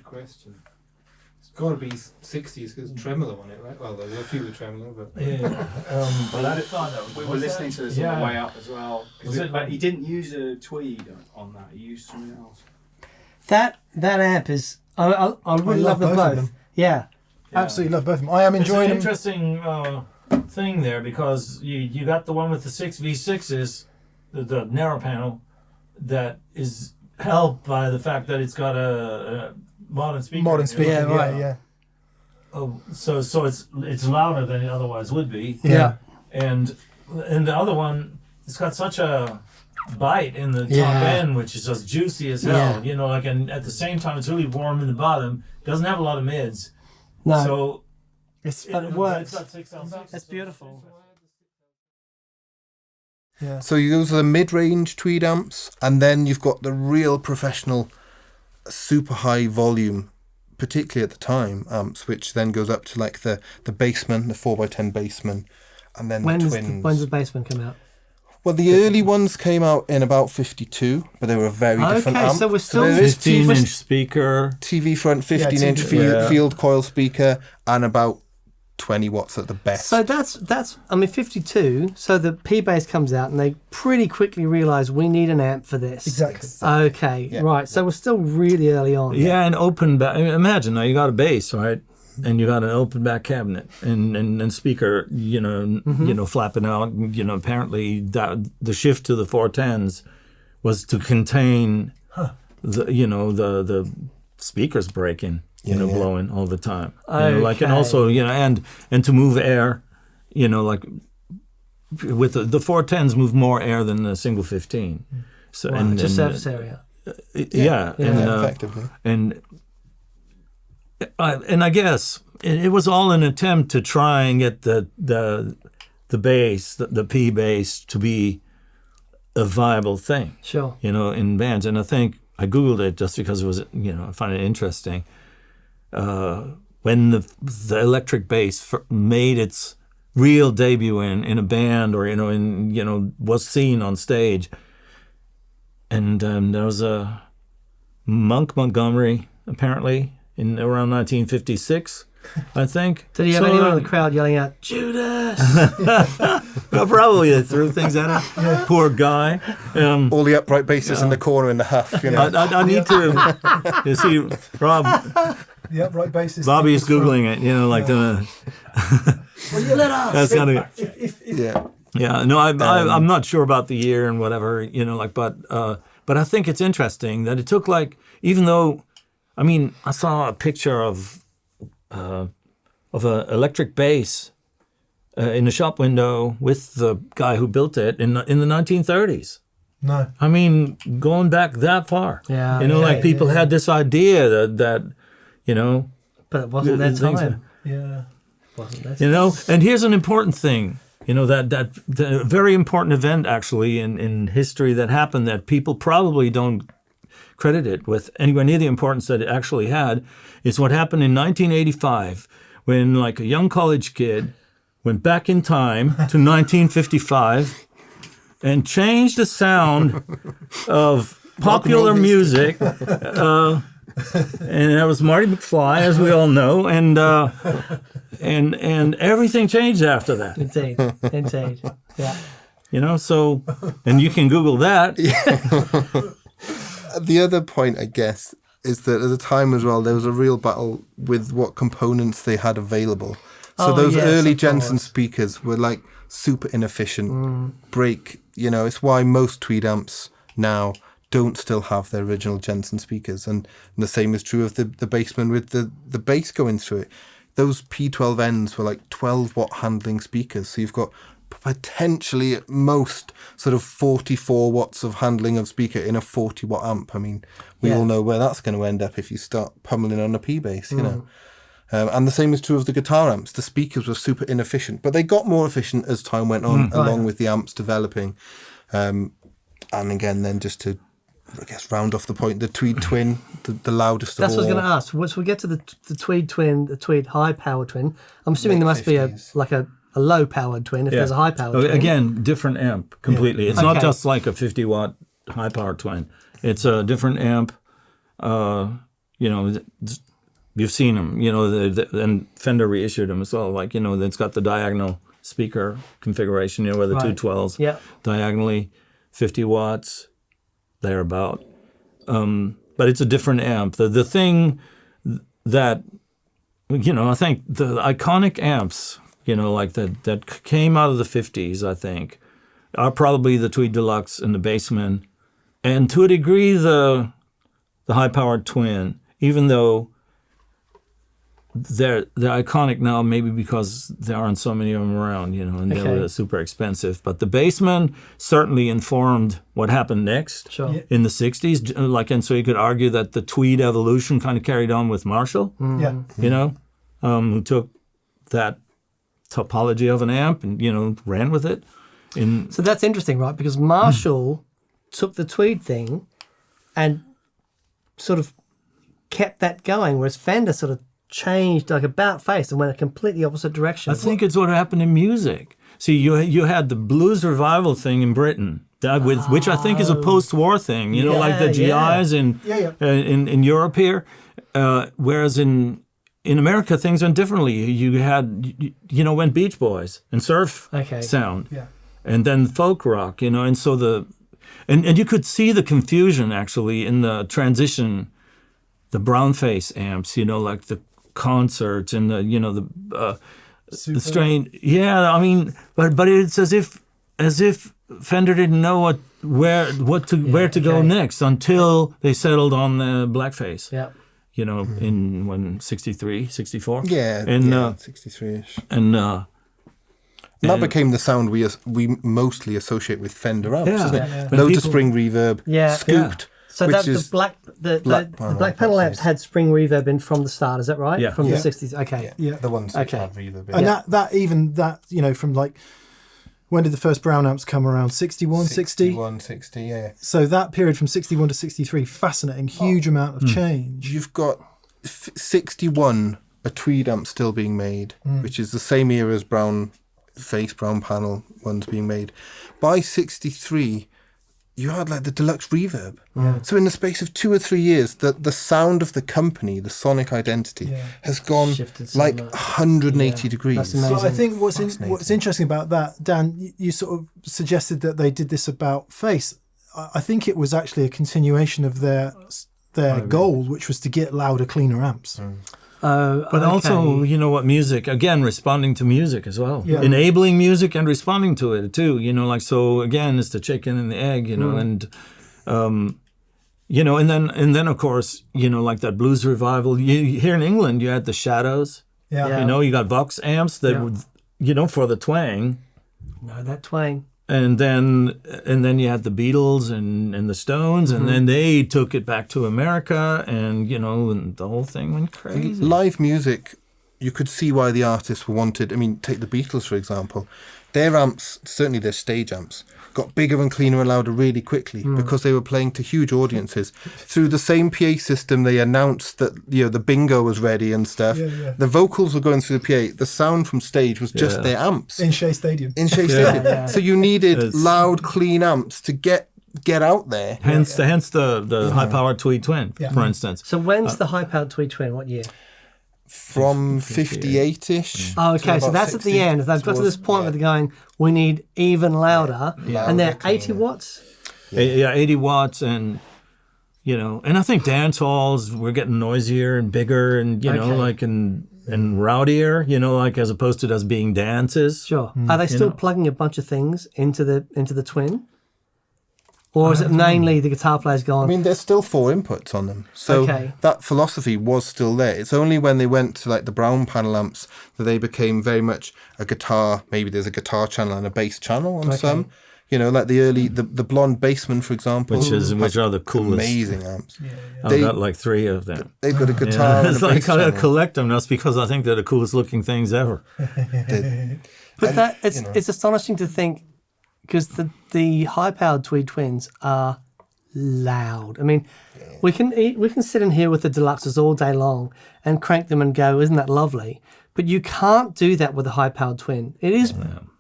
question. It's got to be 60s because tremolo on it, right? Well, there's a few with tremolo, but But I thought that we were listening to this on the way up as well. But he didn't use a Tweed on that. He used something else. That amp is. I really love them both of both. them. Yeah. Absolutely love both of them. I am enjoying them. It's an interesting thing there because you got the one with the 6V6s, the narrow panel, that is helped by the fact that it's got a modern speaker. Modern speaker, Yeah, right. yeah. Oh, so it's louder than it otherwise would be. Yeah. And the other one, it's got such a bite in the top Yeah. end, which is just juicy as hell. Yeah. You know, like, and at the same time, it's really warm in the bottom. Doesn't have a lot of mids. No. So But it works. It's got 6L6. That's beautiful. Yeah. So those are the mid-range Tweed amps, and then you've got the real professional, super high volume, particularly at the time, amps, which then goes up to like the Bassman, the 4x10 Bassman, and then the Twins. When's the Bassman come out? Well, the early ones came out in about 52, but they were a very different amp. So we're still there is 15-inch speaker. TV front, 15-inch TV, field coil speaker, and about 20 watts at the best. So that's I mean 52. So the P bass comes out, and they pretty quickly realise we need an amp for this. Exactly. Okay, Yeah. right. So we're still really early on. Yeah, an open back. Imagine now you got a bass, right? And you got an open back cabinet and speaker, you know, flapping out. You know, apparently that the shift to the 410s was to contain the speakers breaking, blowing all the time. You know, like, and also, and to move air, like with the 410s move more air than the single 15. So Right, just surface area. Effectively. And I guess it was all an attempt to try and get the bass, the P bass, to be a viable thing. Sure. In bands. And I think I Googled it just because it was, I find it interesting. When the electric bass made its real debut in a band or, was seen on stage. And there was a Monk Montgomery, apparently, in around 1956, I think. Did he have anyone in the crowd yelling out, Judas? Well, probably they threw things at him. Poor guy. All the upright basses in the corner in the huff, I need to you see, Rob. The upright bass is. Bobby is Googling it, like the. Will you let us? That's kind of. Yeah. Yeah, no, I'm not sure about the year and whatever, but I think it's interesting that it took even though, I saw a picture of an electric bass in a shop window with the guy who built it in the 1930s. No. Going back that far. Yeah. People had this idea that But it wasn't their things- time. Yeah. Wasn't their and here's an important thing. That very important event actually in history that happened that people probably don't credit it with anywhere near the importance that it actually had is what happened in 1985 when a young college kid went back in time to 1955 and changed the sound of popular music. And that was Marty McFly, as we all know, and everything changed after that. Indeed. Yeah. So, and you can Google that. The other point, I guess, is that at the time as well, there was a real battle with what components they had available. So those early Jensen speakers were super inefficient, break. It's why most Tweed amps now don't still have their original Jensen speakers, and the same is true of the Bassman with the bass going through it. Those P12Ns were 12-watt handling speakers, so you've got potentially at most sort of 44 watts of handling of speaker in a 40-watt amp. We all know where that's going to end up if you start pummeling on a P bass, and the same is true of the guitar amps. The speakers were super inefficient, but they got more efficient as time went on, along with the amps developing. And again, then just to round off the point, the Tweed Twin, the loudest That's Oh. of all. what I was going to ask. Once we get to the Tweed Twin, the Tweed high power twin, I'm assuming there must be a low powered twin if there's a high powered twin. Again, different amp completely. It's not Okay. just like a 50-watt high-powered twin. It's a different amp. You've seen them, and Fender reissued them as well. Like, it's got the diagonal speaker configuration, where the 212s diagonally, 50 watts, thereabout. But it's a different amp. The thing that, I think the iconic amps, like that came out of the 50s, I think, are probably the Tweed Deluxe and the Bassman, and to a degree the high-powered twin, even though they're iconic now, maybe because there aren't so many of them around, and they were super expensive. But the Bassman certainly informed what happened next in the 60s. And so you could argue that the Tweed evolution kind of carried on with Marshall, who took that topology of an amp and, ran with it. So that's interesting, right? Because Marshall took the Tweed thing and sort of kept that going, whereas Fender sort of changed like about face and went a completely opposite direction. I think it's what happened in music. See, you had the blues revival thing in Britain, which I think is a post-war thing. Like the GIs in Europe here, whereas in America things went differently. You had when Beach Boys and surf sound, and then folk rock. And so and you could see the confusion actually in the transition. The brown face amps, like the concerts and the strain. Yeah, I mean, but it's as if Fender didn't know where to go next until they settled on the blackface. Yeah. In 63, 64. Yeah, and 63ish. And that became the sound we mostly associate with Fender amps, isn't it? Loads of spring reverb, scooped. Yeah. So that the black panel amps had spring reverb in from the start, is that right? Yeah. From the 60s. Okay. Yeah. The ones that had reverb in. And that from like, when did the first brown amps come around? 61, 60? 61, 60, yeah. So that period from 61 to 63, fascinating, huge amount of change. You've got 61, a Tweed amp still being made, which is the same era as brown panel ones being made. By 63, you had like the Deluxe reverb. Yeah. So in the space of 2 or 3 years, the sound of the company, the sonic identity, has gone like 180 degrees. So I think what's interesting about that, Dan, you sort of suggested that they did this about face. I think it was actually a continuation of their goal, which was to get louder, cleaner amps. But also, music, again, responding to music as well. Yeah. Enabling music and responding to it too. So again, it's the chicken and the egg, and and then of course, like that blues revival. Here in England, you had the Shadows. Yeah. You got Vox amps that would, for the twang. No, that twang. And then you had the Beatles and the Stones, and then they took it back to America, and and the whole thing went crazy. Live music, you could see why the artists wanted. I mean, take the Beatles for example. Their amps, certainly their stage amps, got bigger and cleaner and louder really quickly because they were playing to huge audiences. Through the same PA system, they announced that the bingo was ready and stuff. The vocals were going through the PA. The sound from stage was just their amps. In Shea Stadium. So you needed loud, clean amps to get out there. Hence the high-powered Tweed Twin, for instance. So when's the high-powered Tweed Twin? What year? From 58-ish. Oh, okay. So that's 60. At the end. They've got to this point where they're going, we need even louder. And they're 80 watts? Yeah, 80 watts. And, and I think dance halls were getting noisier and bigger and, and rowdier, as opposed to just being dances. Sure. Are they still plugging a bunch of things into the Twin? Or is it mainly the guitar players going? I mean, there's still 4 inputs on them. So that philosophy was still there. It's only when they went to like the brown panel amps that they became very much a guitar. Maybe there's a guitar channel and a bass channel on some. Like the early, the blonde Bassman, for example. Which are the coolest. Amazing amps. I've got like 3 of them. They've got a guitar and a it's bass like channel. I collect them. That's because I think they're the coolest looking things ever. But it's astonishing to think, because the high-powered Tweed Twins are loud. I mean, we can sit in here with the Deluxes all day long and crank them and go, isn't that lovely? But you can't do that with a high-powered Twin. It is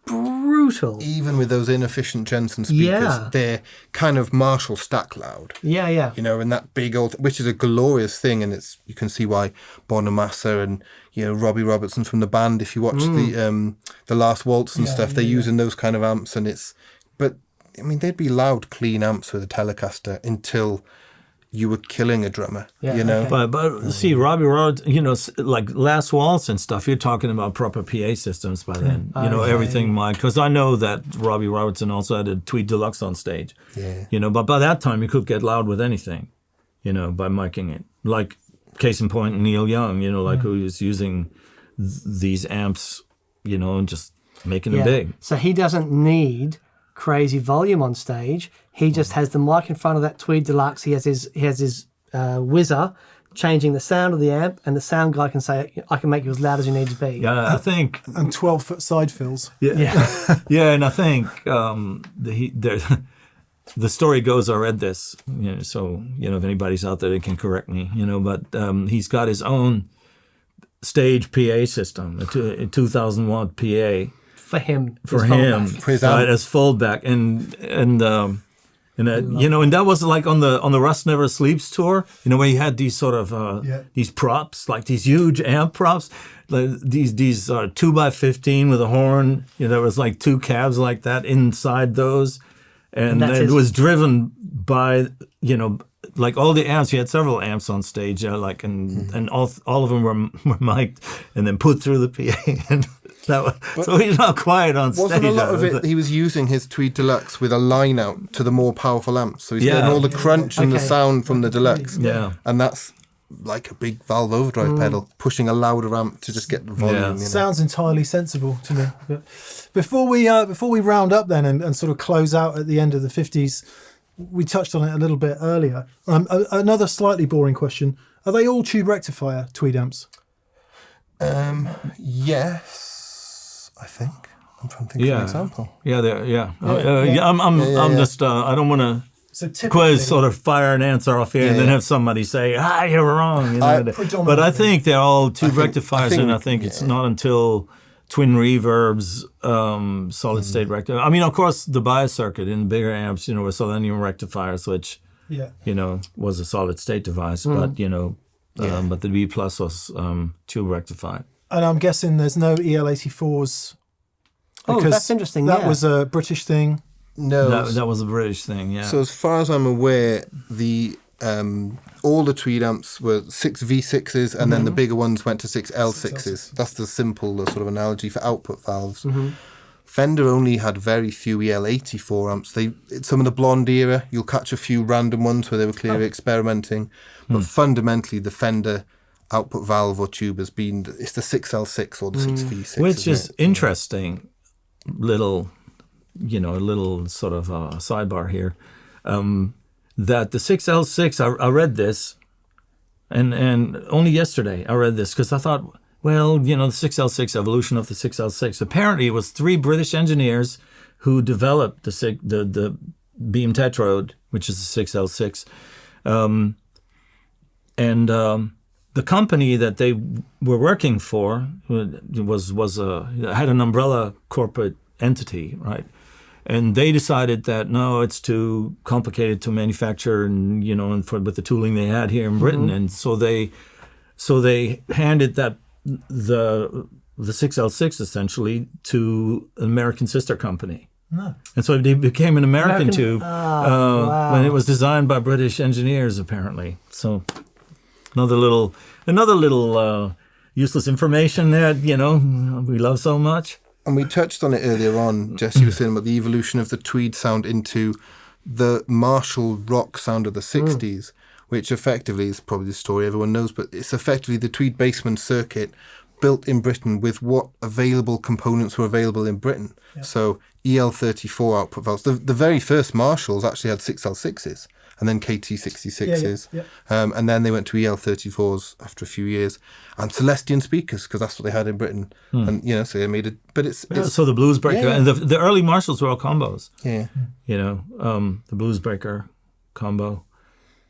brutal brutal. even with those inefficient Jensen speakers, Yeah. they're kind of Marshall stack loud. Yeah, yeah. You know, and that big old, which is a glorious thing, and it's, you can see why Bonamassa and, you know, Robbie Robertson from the band, if you watch the Last Waltz and stuff, they're using those kind of amps, and but I mean, they'd be loud, clean amps with a Telecaster until you were killing a drummer, Yeah, you know. okay. But see, Robbie Roberts, you know, like Last Waltz and stuff, you're talking about proper PA systems by then. You know, everything mic. Because I know that Robbie Robertson also had a Tweed Deluxe on stage. Yeah. You know, but by that time you could get loud with anything, you know, by micing it. Like, case in point, Neil Young, you know, like who is using these amps, you know, and just making them big. So he doesn't need crazy volume on stage. He just has the mic in front of that Tweed Deluxe. He has his whizzer changing the sound of the amp, and the sound guy can say, I can make you as loud as you need to be. Yeah, I think. And 12-foot side fills. Yeah, yeah, and I think the story goes, I read this, you know, so, you know, if anybody's out there, they can correct me, you know, but he's got his own stage PA system, a 2,000 watt PA. For him. For his him, fallback. For his right, amp. as foldback, and you know, and that was like on the Rust Never Sleeps tour, you know, where you had these sort of these props, like these huge amp props, like these 2x15 with a horn. You know, there was like two cabs like that inside those, and that's it his- was driven by, you know, like all the amps. You had several amps on stage, like and all of them were mic'd and then put through the PA. And so he's not quiet on stage. Wasn't a lot of I was it, he was using his Tweed Deluxe with a line out to the more powerful amps. So he's getting all the crunch and the Okay. sound from the Deluxe. Yeah. And that's like a big valve overdrive pedal, pushing a louder amp to just get the volume. Yeah. You know? Sounds entirely sensible to me. But before we round up then and sort of close out at the end of the 50s, we touched on it a little bit earlier. Another slightly boring question. Are they all tube rectifier Tweed amps? Yes, I think. I'm trying to think of an example. Yeah, I'm just. I don't want to So typically, quiz sort of fire an answer off here and then yeah. have somebody say, you're wrong. You know? But I think they're all tube rectifiers, and I think it's not until twin reverbs, solid state rectifier. I mean, of course, the bias circuit in bigger amps, you know, were selenium rectifiers, which you know was a solid state device, but you know, but the B plus was tube rectified. And I'm guessing there's no EL84s. Oh, because that's interesting. That yeah. was a British thing. No. That was a British thing, yeah. So as far as I'm aware, the all the Tweed amps were 6 V6s, and then the bigger ones went to 6 L6s. That's the simple sort of analogy for output valves. Fender only had very few EL84 amps. Some of the blonde era, you'll catch a few random ones where they were clearly experimenting, but fundamentally the Fender output valve or tube has been, it's the 6L6 or the 6V6. Which isn't is it? interesting, little sort of sidebar here, that the 6L6, I read this, and only yesterday I read this, because I thought, well, you know, the 6L6, evolution of the 6L6. Apparently it was 3 British engineers who developed the Beam Tetrode, which is the 6L6, and the company that they were working for had an umbrella corporate entity, right? And they decided that no, it's too complicated to manufacture, and you know, with the tooling they had here in Britain, and so they handed that the 6L6 essentially to an American sister company. No. And so it became an American tube wow. when it was designed by British engineers, apparently. So another little useless information that, you know, we love so much. And we touched on it earlier on, Jesse was saying about the evolution of the Tweed sound into the Marshall rock sound of the 60s, which effectively is probably the story everyone knows, but it's effectively the Tweed Bassman circuit built in Britain with what available components were available in Britain. Yeah. So EL34 output valves. The very first Marshalls actually had 6L6s. And then KT66s. And then they went to EL34s after a few years. And Celestian speakers, because that's what they had in Britain. And, you know, so they made it. But it's so the Bluesbreaker. And the early Marshalls were all combos. Yeah. You know, the Bluesbreaker combo.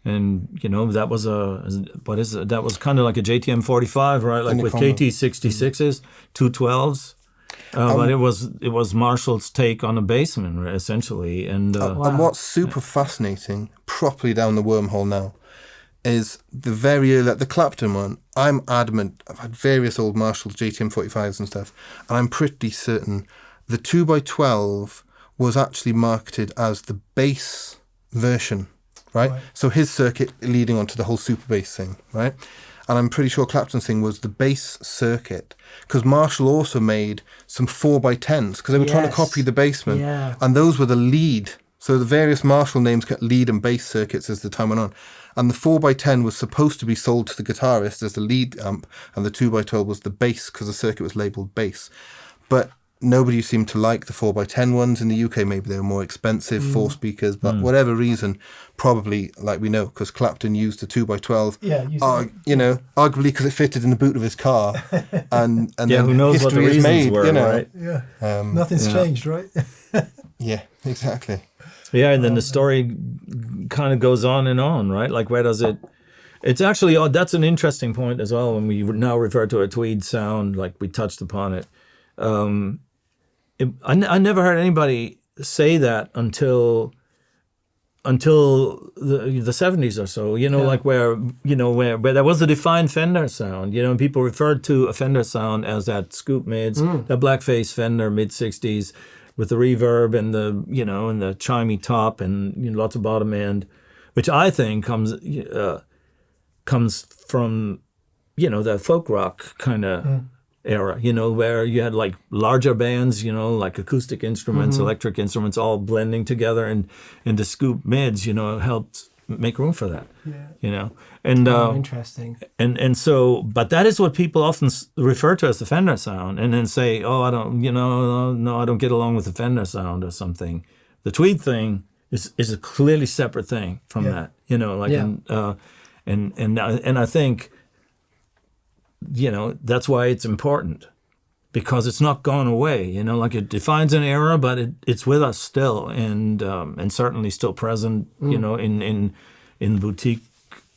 And, you know, that was that was kind of like a JTM 45, right? Like with KT66s, 212s. But it was Marshall's take on a Bassman, essentially. And and what's super fascinating, properly down the wormhole now, is the very early, the Clapton one. I'm adamant. I've had various old Marshalls JTM 45s and stuff, and I'm pretty certain the 2x12 was actually marketed as the bass version, right? So his circuit leading onto the whole super bass thing, right? And I'm pretty sure Clapton's thing was the bass circuit, because Marshall also made some 4x10s, because they were trying to copy the Bassman, and those were the lead. So the various Marshall names got lead and bass circuits as the time went on. And the 4x10 was supposed to be sold to the guitarist as the lead amp, and the 2x12 was the bass, because the circuit was labelled bass. But nobody seemed to like the 4x10 ones in the UK. Maybe they were more expensive, 4 speakers, but whatever reason, probably, like we know, because Clapton used the 2x12, arguably because it fitted in the boot of his car. And then who knows what the history is reasons made, were, right? Yeah. Nothing's changed, right? Yeah, exactly. Yeah, and then the story kind of goes on, right? Like, where does it... It's actually, that's an interesting point as well, when we now refer to a Tweed sound, like we touched upon it. I never heard anybody say that until the 70s or so, like where there was a defined Fender sound, and people referred to a Fender sound as that scoop mids, that blackface Fender mid-60s with the reverb and the, and the chimey top and lots of bottom end, which I think comes from, the folk rock kind of era, where you had like larger bands, like acoustic instruments, electric instruments, all blending together, and the scoop mids, helped make room for that. And interesting. And so, but that is what people often refer to as the Fender sound, and then say, oh, I don't, no, I don't get along with the Fender sound or something. The Tweed thing is a clearly separate thing from that, and I think, that's why it's important, because it's not gone away. Like it defines an era, but it's with us still, and certainly still present. In the boutique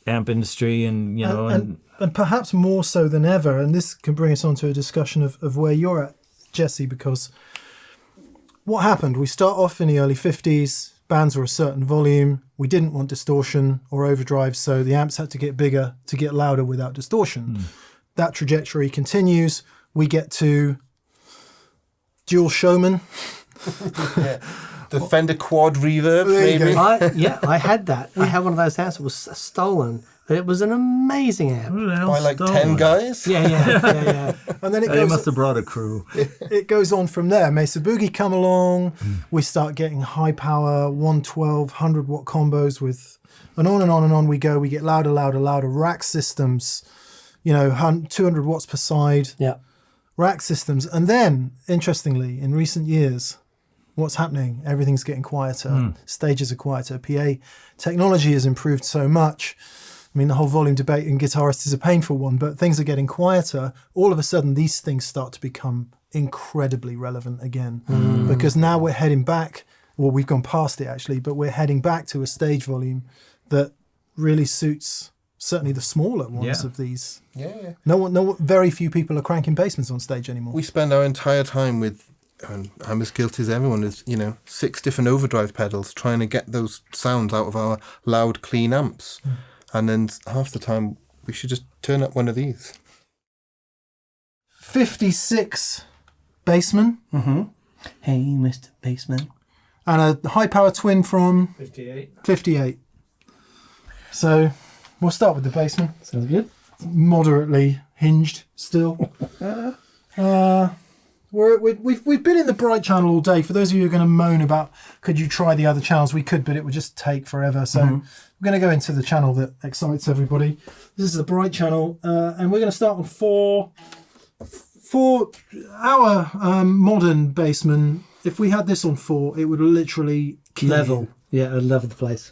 amp industry, and perhaps more so than ever. And this can bring us on to a discussion of where you're at, Jesse, because what happened? We start off in the early 50s. Bands were a certain volume. We didn't want distortion or overdrive, so the amps had to get bigger to get louder without distortion. That trajectory continues. We get to dual showman. The Fender quad reverb, maybe. I had that. I had one of those amps that was stolen, but it was an amazing amp. By like 10 guys? Yeah. And then they must have brought a crew. It goes on from there. Mesa Boogie come along. We start getting high power, 112, 100-watt combos with, and on and on and on we go. We get louder, rack systems. 200 watts per side, rack systems. And then, interestingly, in recent years, what's happening? Everything's getting quieter. Stages are quieter. PA technology has improved so much. I mean, the whole volume debate in guitarists is a painful one, but things are getting quieter. All of a sudden, these things start to become incredibly relevant again, because now we're heading back. Well, we've gone past it, actually, but we're heading back to a stage volume that really suits... certainly the smaller ones of these. Yeah. Very few people are cranking Bassmans on stage anymore. We spend our entire time with, and I'm as guilty as everyone, is 6 different overdrive pedals trying to get those sounds out of our loud, clean amps. And then half the time we should just turn up one of these. 56 Bassman. Hey, Mr. Bassman. And a high power twin from 58. So we'll start with the Bassman. Sounds good. Moderately hinged still. We've been in the bright channel all day. For those of you who are going to moan about, could you try the other channels? We could, but it would just take forever. So we're going to go into the channel that excites everybody. This is the bright channel, and we're going to start on for our modern Bassman. If we had this on 4, it would literally kill level. you. Yeah, it'd level the place.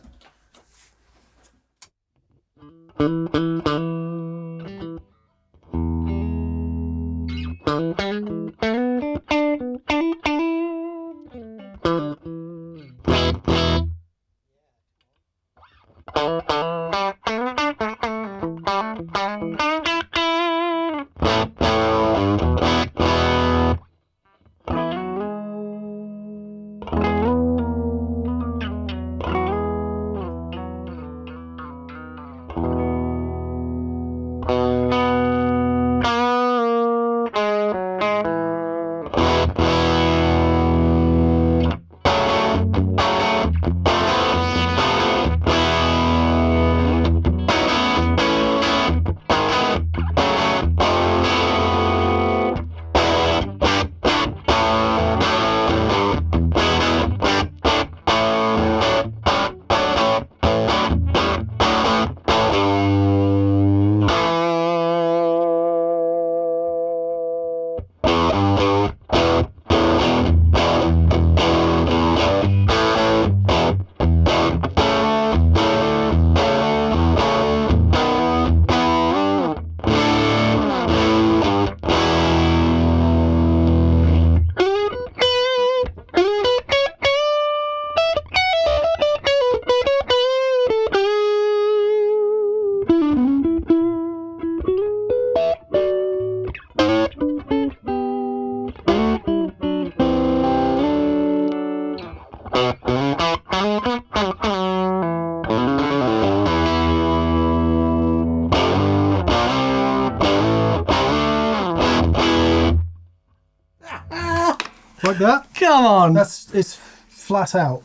Like that? Come on. It's flat out.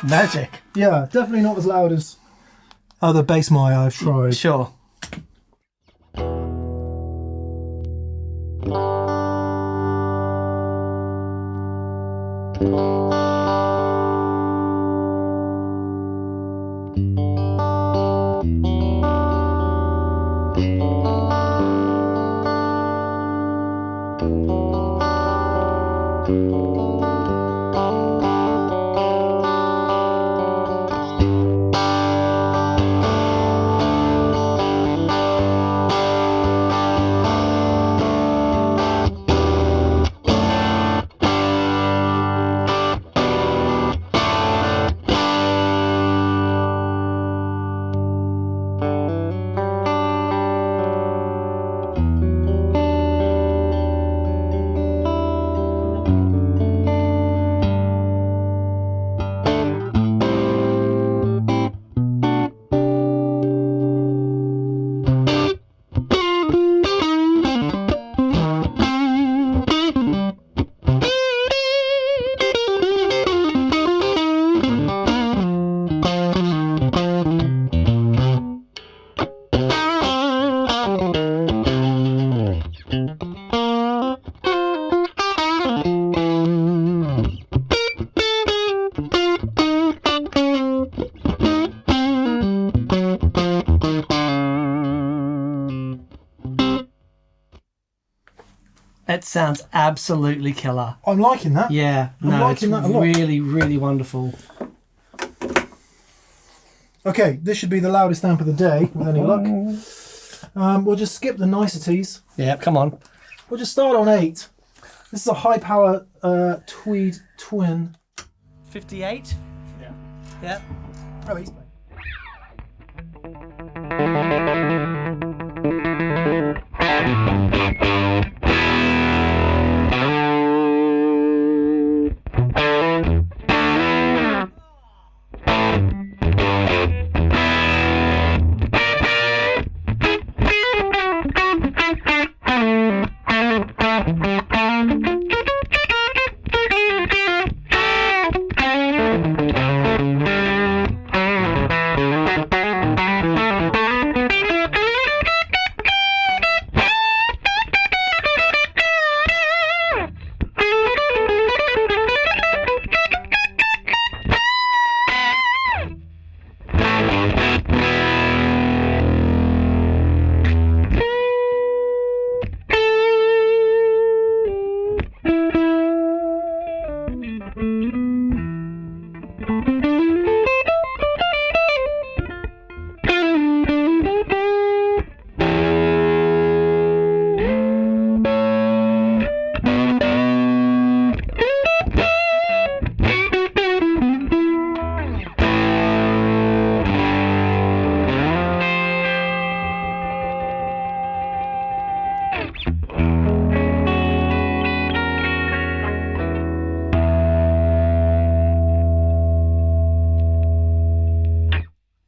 Magic. Yeah, definitely not as loud as other Bassman I've tried. Sure. It sounds absolutely killer. I'm liking that. Yeah, I'm no, liking it's that a lot. really, really wonderful. Okay, this should be the loudest amp of the day, with any luck. We'll just skip the niceties. Yeah, come on. We'll just start on 8. This is a high power Tweed twin. 58? Yeah. Yeah. Oh, he's playing.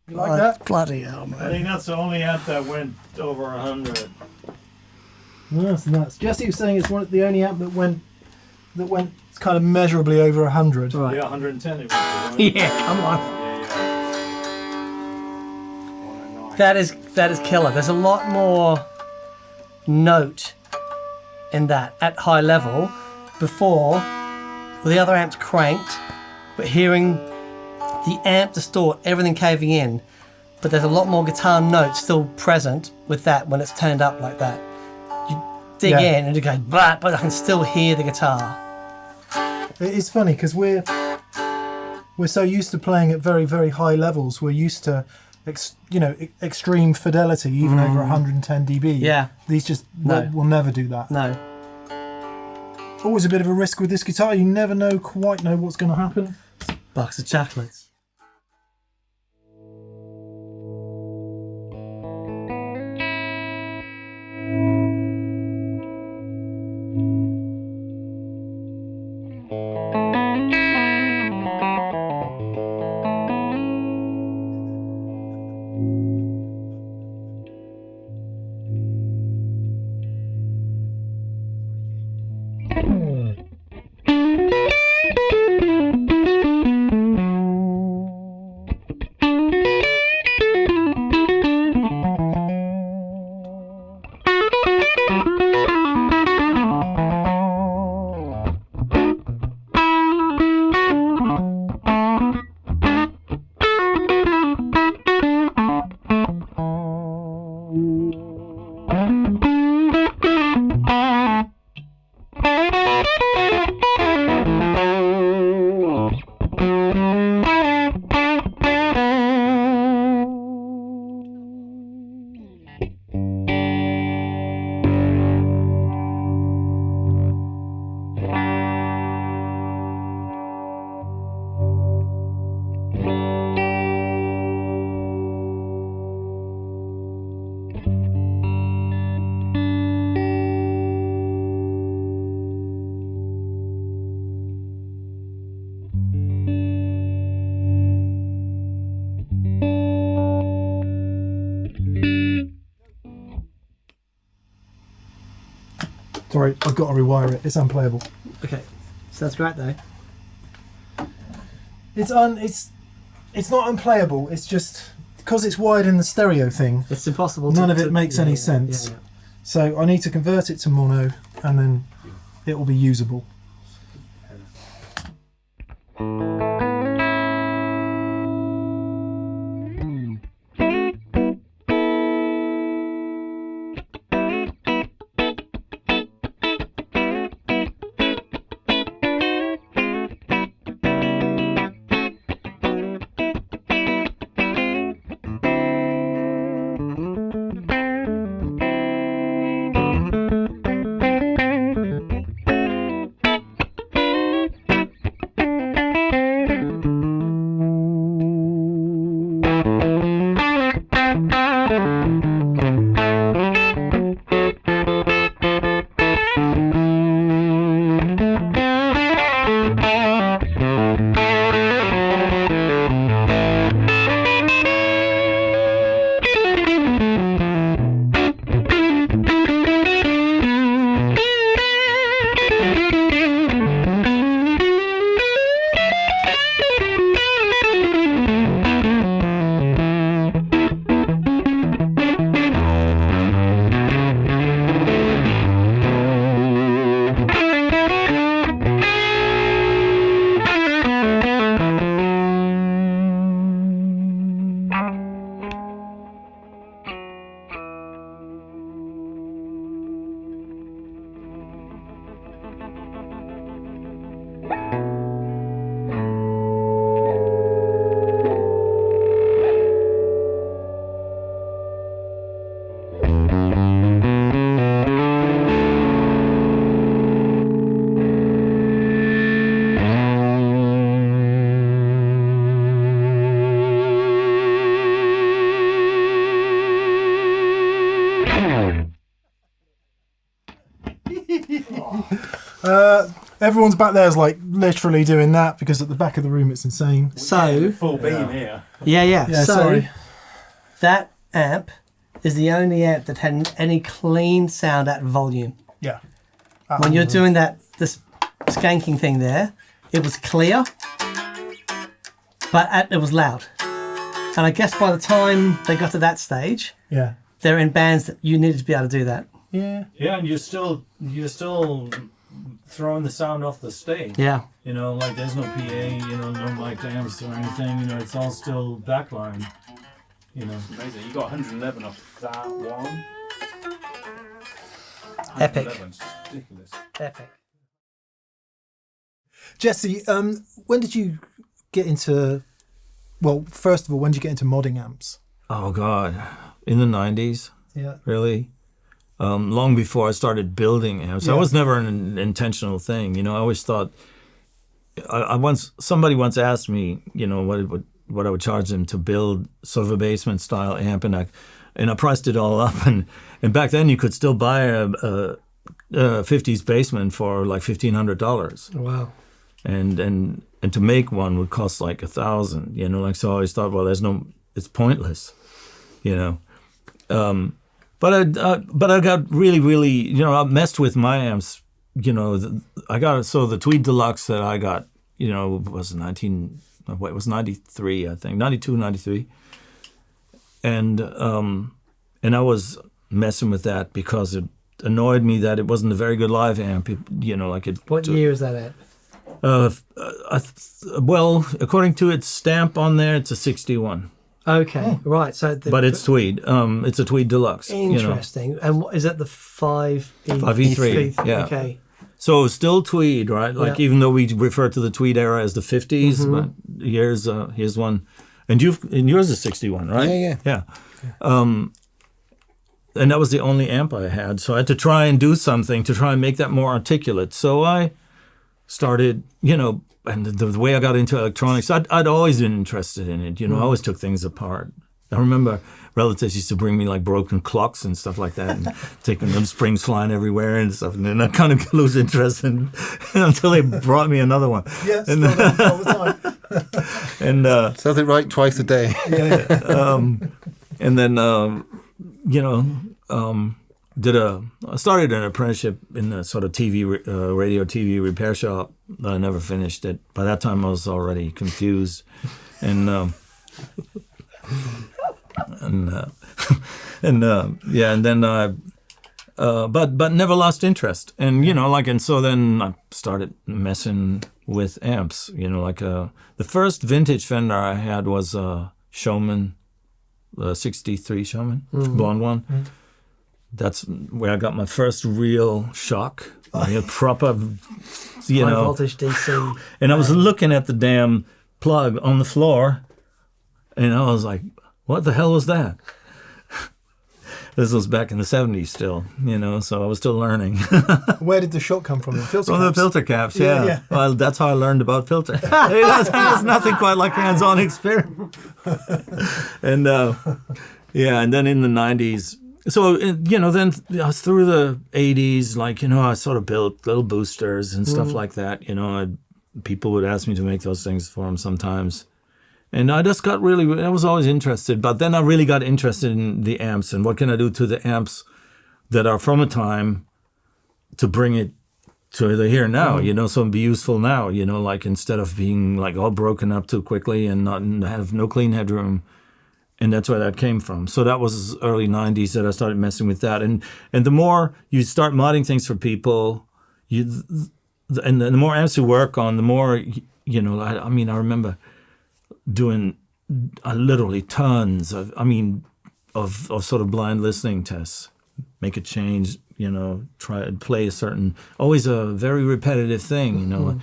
You like that? Bloody hell, I man. think that's the only amp that went over 100. That's nuts. Jesse was saying it's the only amp that went kind of measurably over 100. Right. Yeah, 110 it was. Right? Yeah, come on. Yeah. That is killer. There's a lot more note in that at high level. Before, the other amps cranked, but hearing the amp distort, everything caving in, but there's a lot more guitar notes still present with that when it's turned up like that. You dig Yeah. in and you go, but I can still hear the guitar. It's funny because we're so used to playing at very, very high levels. We're used to extreme fidelity, even over 110 dB. Yeah. These just No. will never do that. No. Always a bit of a risk with this guitar. You never quite know what's going to happen. Box of chocolates. Sorry, I've got to rewire it. It's unplayable. Okay, so that's great though. It's not unplayable. It's just because it's wired in the stereo thing. It's impossible. None of it makes any sense. Yeah. So I need to convert it to mono, and then it will be usable. Everyone's back there is like literally doing that because at the back of the room it's insane. So full beam here. yeah. Yeah, So sorry. that amp is the only amp that had any clean sound at volume. Yeah. When you're doing this skanking thing there, it was clear, but it was loud. And I guess by the time they got to that stage, Yeah. they're in bands that you needed to be able to do that. Yeah. Yeah, and you're still throwing the sound off the stage. Yeah. You know, like there's no PA, you know, no mic amps or anything. You know, it's all still backline. You know, Amazing. You got 111 off that one. Epic. 111 's just ridiculous. Epic. Jesse, when did you get into? Well, first of all, when did you get into modding amps? oh god, in the '90s, Yeah. really. Long before I started building amps, Yeah. that was never an intentional thing. You know, I always thought. Somebody once asked me, you know, what I would charge them to build sort of a basement style amp, and I priced it all up, and back then you could still buy a 50s Bassman for like $1,500, Wow. and to make one would cost like $1,000. You know, like so I always thought, well, it's pointless, you know. But I got really, you know, I messed with my amps. You know, the Tweed Deluxe that I got, you know, was 93, I think, 92, 93. And I was messing with that because annoyed me that it wasn't a very good live amp. Like it. What year is that at? Well, according to its stamp on there, it's a 61. Okay, right. So, But it's Tweed. It's a Tweed Deluxe. Interesting. And what, is that the 5E? 5E3, yeah. Okay. So still Tweed, right? Like even though we refer to the Tweed era as the 50s, but here's one. And yours is 61, right? Yeah. And that was the only amp I had. So I had to try and do something to try and make that more articulate. So I started, and the way I got into electronics, I'd always been interested in it. I always took things apart. I remember relatives used to bring me like broken clocks and stuff like that, and taking them springs flying everywhere and stuff. And then I kind of lose interest until they brought me another one. Yes, all the time. And Says it right twice a day. and then I started an apprenticeship in the sort of radio TV repair shop. I never finished it. By that time, I was already confused, and but never lost interest. And and so then I started messing with amps. The first vintage Fender I had was a Showman, the 63 Showman, blonde one. That's where I got my first real shock, a proper, High voltage DC. And I was looking at the damn plug on the floor, and I was like, what the hell was that? This was back in the 70s still, so I was still learning. Where did the shock come from? The filter From the caps? filter caps, yeah. Well, that's how I learned about filter. There's nothing quite like hands-on experience. And and then in the 90s, so, then through the 80s, I sort of built little boosters and stuff like that. People would ask me to make those things for them sometimes. And I just I was always interested. But then I really got interested in the amps and what can I do to the amps that are from a time to bring it to the here and now, so it'd be useful now, instead of being all broken up too quickly and not have no clean headroom. And that's where that came from. So that was early 90s that I started messing with that. And the more you start modding things for people, and the more amps you work on, the more, I remember doing literally tons of sort of blind listening tests. Make a change, try and play a certain, always a very repetitive thing,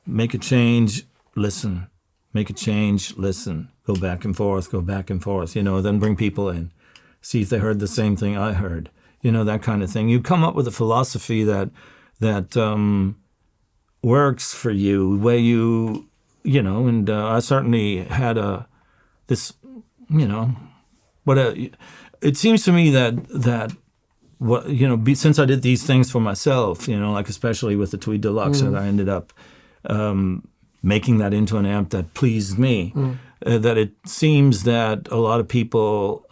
Make a change, listen. Make a change, listen. Go back and forth, then bring people in. See if they heard the same thing I heard, that kind of thing. You come up with a philosophy that works for you, where you, and I certainly had it seems to me that since I did these things for myself, especially with the Tweed Deluxe, that I ended up making that into an amp that pleased me, that it seems that a lot of people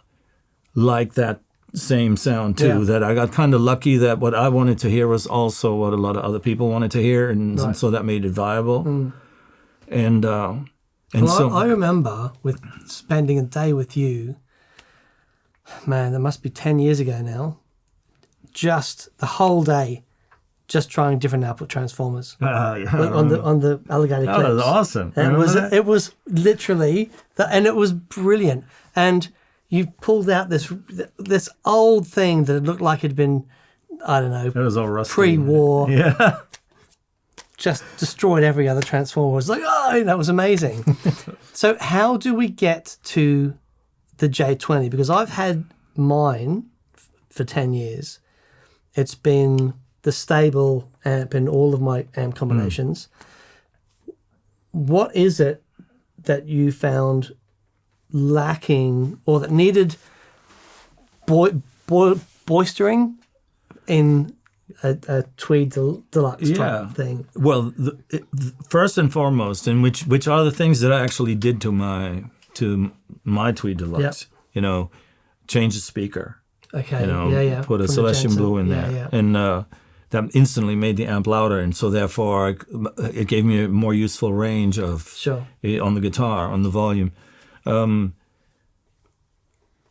like that same sound too, that I got kind of lucky that what I wanted to hear was also what a lot of other people wanted to hear, and so that made it viable. I remember with spending a day with you, man, that must be 10 years ago now, just the whole day, just trying different output transformers on the alligator clips. That was awesome. It was literally and it was brilliant. And you pulled out this old thing that looked like it had been, I don't know, it was all rusty. Pre-war. Yeah. Just destroyed every other transformer. It was like, that was amazing. So how do we get to the J20? Because I've had mine for 10 years. It's been the stable amp in all of my amp combinations. What is it that you found lacking or that needed boistering in a Tweed Deluxe type thing? Well, first and foremost, and which are the things that I actually did to my Tweed Deluxe. Yep. Change the speaker. Okay. Put a Celestian Blue in there, and that instantly made the amp louder, and so therefore it gave me a more useful range of on the guitar, on the volume.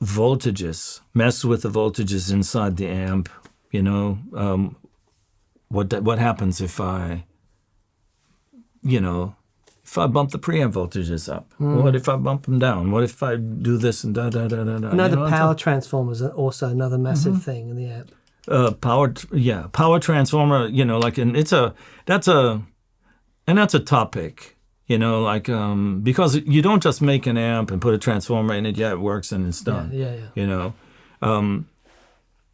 Voltages, mess with the voltages inside the amp. You know, what happens if I, you know, if I bump the preamp voltages up? What if I bump them down? What if I do this and da da da da da? You know, the power transformers are also another massive thing in the amp. Power transformer. You know, like, and that's a topic. You know, like because you don't just make an amp and put a transformer in it. Yeah, it works and it's done. Yeah. You know,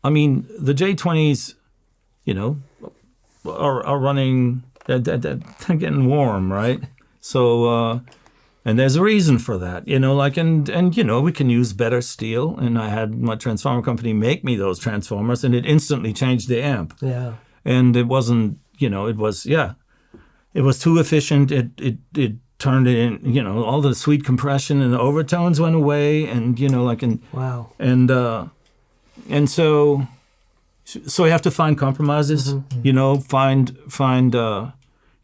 I mean the J20s, you know, are running. They're getting warm, right? So, and there's a reason for that, you know, like, and you know, we can use better steel. And I had my transformer company make me those transformers, and it instantly changed the amp. Yeah. And it wasn't, you know, it was too efficient. It turned it in, you know, all the sweet compression and the overtones went away, and you know, like, wow. And so you have to find compromises, you know, find.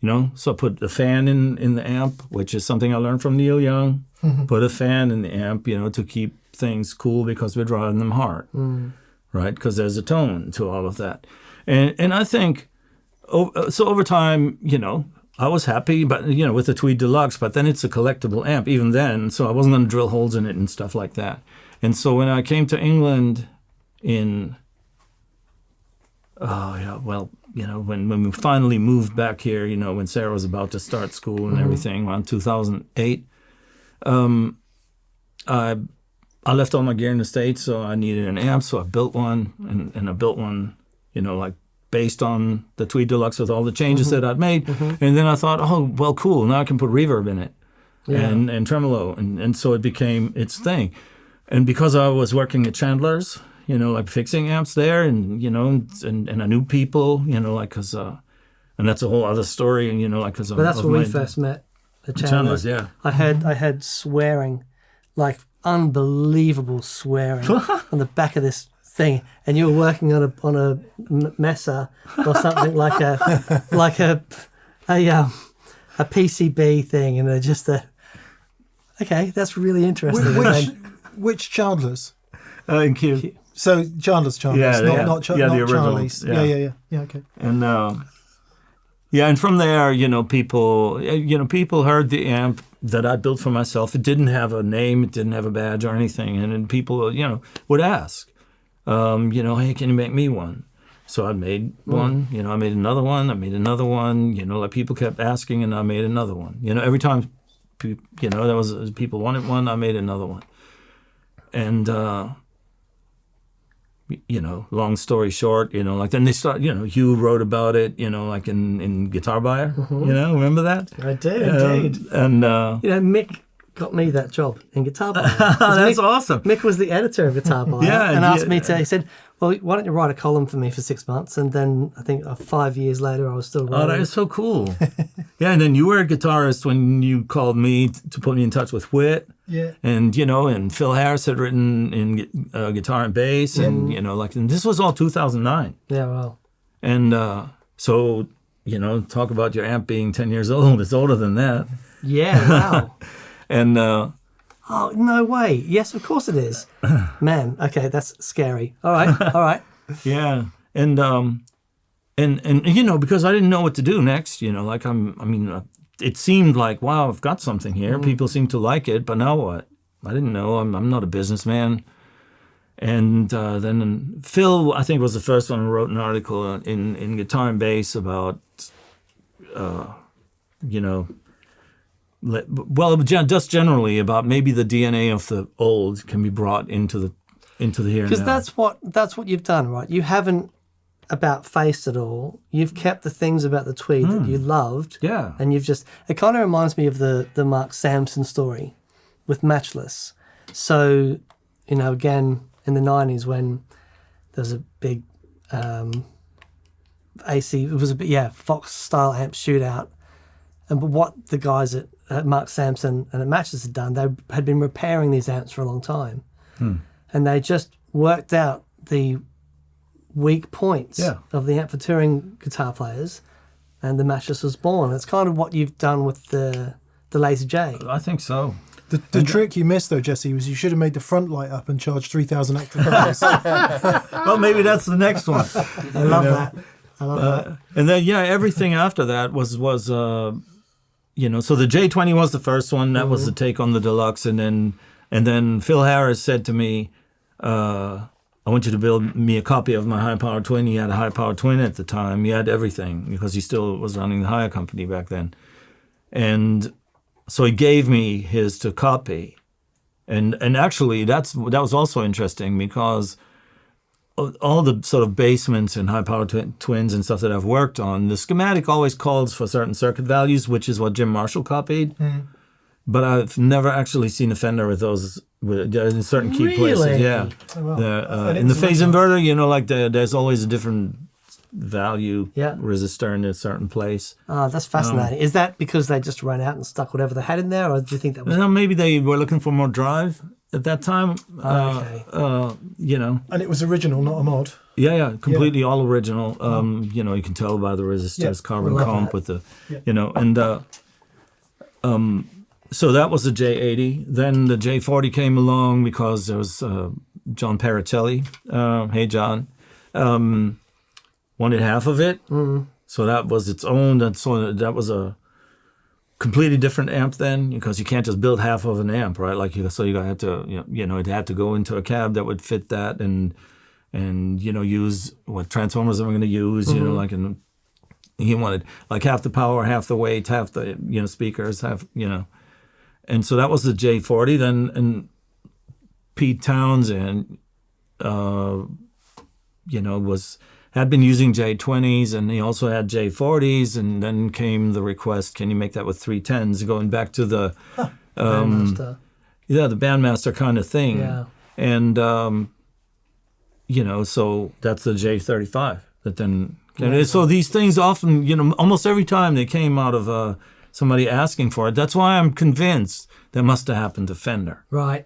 You know, so I put a fan in the amp, which is something I learned from Neil Young. Put a fan in the amp, you know, to keep things cool because we're driving them hard, right? Because there's a tone to all of that. And I think, so over time, you know, I was happy, but you know, with the Tweed Deluxe, but then it's a collectible amp even then, so I wasn't going to drill holes in it and stuff like that. And so when I came to England in, you know, when we finally moved back here, you know, when Sarah was about to start school and everything, around 2008, I left all my gear in the States, so I needed an amp, so I built one, and I built one, you know, like based on the Tweed Deluxe with all the changes that I'd made. And then I thought, oh, well, cool, now I can put reverb in it and tremolo, and so it became its thing. And because I was working at Chandler's, you know, like fixing amps there, and you know, and I knew people, you know, like, cause, and that's a whole other story, and you know, like, cause. But that's where we first met. The Chandlers. Yeah. I had swearing, like unbelievable swearing on the back of this thing, and you were working on a Mesa or something like a PCB thing, and just okay, that's really interesting. Which Chandlers? In Q. So Chandler's, not the original. Charlie's. Yeah, okay. And and from there, you know, people heard the amp that I built for myself. It didn't have a name, it didn't have a badge or anything, and then people, you know, would ask, you know, hey, can you make me one? So I made one, you know, I made another one, you know, like people kept asking, and I made another one. You know, every time, you know, there was people wanted one, I made another one. And you know, long story short, you know, like then they start, you know, Hugh wrote about it, you know, like in Guitar Buyer, you know, remember that? I did, indeed. And you know, Mick got me that job in Guitar Buyer. That's awesome. Mick was the editor of Guitar Buyer, and asked me to. He said, "Well, why don't you write a column for me for 6 months?" And then I think 5 years later, I was still writing. Oh, that is so cool. Yeah, and then you were a guitarist when you called me to put me in touch with Whit. Yeah. And, you know, and Phil Harris had written in guitar and bass, and, you know, like, and this was all 2009. Yeah, well. And so, you know, talk about your amp being 10 years old. It's older than that. Yeah, wow. And oh, no way. Yes, of course it is. Man, okay, that's scary. All right. Yeah. And you know, because I didn't know what to do next, you know, like it seemed like, wow, I've got something here. People seem to like it, but now what? I didn't know. I'm not a businessman. And then Phil, I think, was the first one who wrote an article in Guitar and Bass about, you know, well, just generally about maybe the DNA of the old can be brought into the here and now. Because that's what you've done, right? You haven't about faced it all. You've kept the things about the Tweed that you loved. Yeah. And you've just, it kind of reminds me of the Mark Sampson story with Matchless. So, you know, again, in the 90s when there's a big AC, it was a bit, Fox style amp shootout. And but what the guys at Mark Sampson and at Matchless had done, they had been repairing these amps for a long time. And they just worked out the weak points of the amp for touring guitar players, and the Matchless was born. It's kind of what you've done with the Lazy J. I think so. The trick you missed though, Jesse, was you should have made the front light up and charged 3,000 extra dollars. Well, maybe that's the next one. I love that. I love that. And then everything after that was so the J20 was the first one. That was the take on the Deluxe, and then Phil Harris said to me, I want you to build me a copy of my high-power twin. He had a high-power twin at the time. He had everything because he still was running the hire company back then. And so he gave me his to copy. And actually, that was also interesting because all the sort of basements and high-power twins and stuff that I've worked on, the schematic always calls for certain circuit values, which is what Jim Marshall copied. But I've never actually seen a Fender with those in certain key places. Yeah. Oh, wow. In the phase inverter, there's always a different value Yeah. resistor in a certain place. Oh, that's fascinating. Is that because they just ran out and stuck whatever they had in there, or do you think that was... Well, maybe they were looking for more drive at that time. Okay. And it was original, not a mod. Yeah, completely all original. You can tell by the resistors, carbon love comp that. with the, so that was the J80. Then the J40 came along because there was John Pericelli. Hey, John. Wanted half of it. So that was its own. That was a completely different amp then, because you can't just build half of an amp, right? So you had to, it had to go into a cab that would fit that and use what transformers I'm going to use, and he wanted like half the power, half the weight, half the, speakers, and so that was the J40 then. And Pete Townshend, had been using J20s, and he also had J40s, and then came the request, can you make that with 310s, going back to the Bandmaster. the Bandmaster kind of thing. Yeah. And so that's the J35 that then so these things often, almost every time they came out of somebody asking for it. That's why I'm convinced that must have happened to Fender. Right.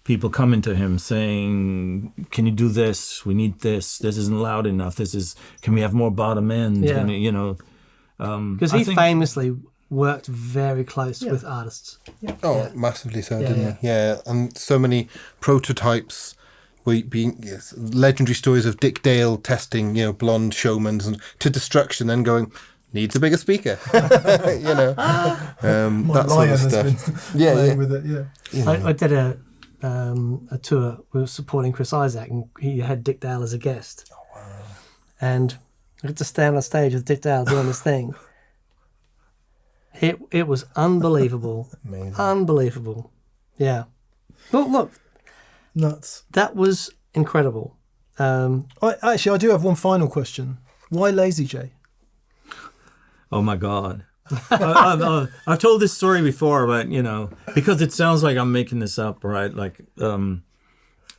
People coming to him saying, can you do this? We need this. This isn't loud enough. Can we have more bottom end? Yeah. Because he famously worked very close with artists. Massively so, didn't he? Yeah, and so many prototypes legendary stories of Dick Dale testing, blonde showmans and to destruction, then going, needs a bigger speaker. That sort of stuff. With it, I did a tour. We were supporting Chris Isaac, and he had Dick Dale as a guest. Oh, wow. And I got to stand on stage with Dick Dale doing this thing. It was unbelievable. Amazing. Unbelievable. Yeah. Look. Nuts. That was incredible. I do have one final question. Why Lazy J? Oh my God. I've told this story before, but because it sounds like I'm making this up, right?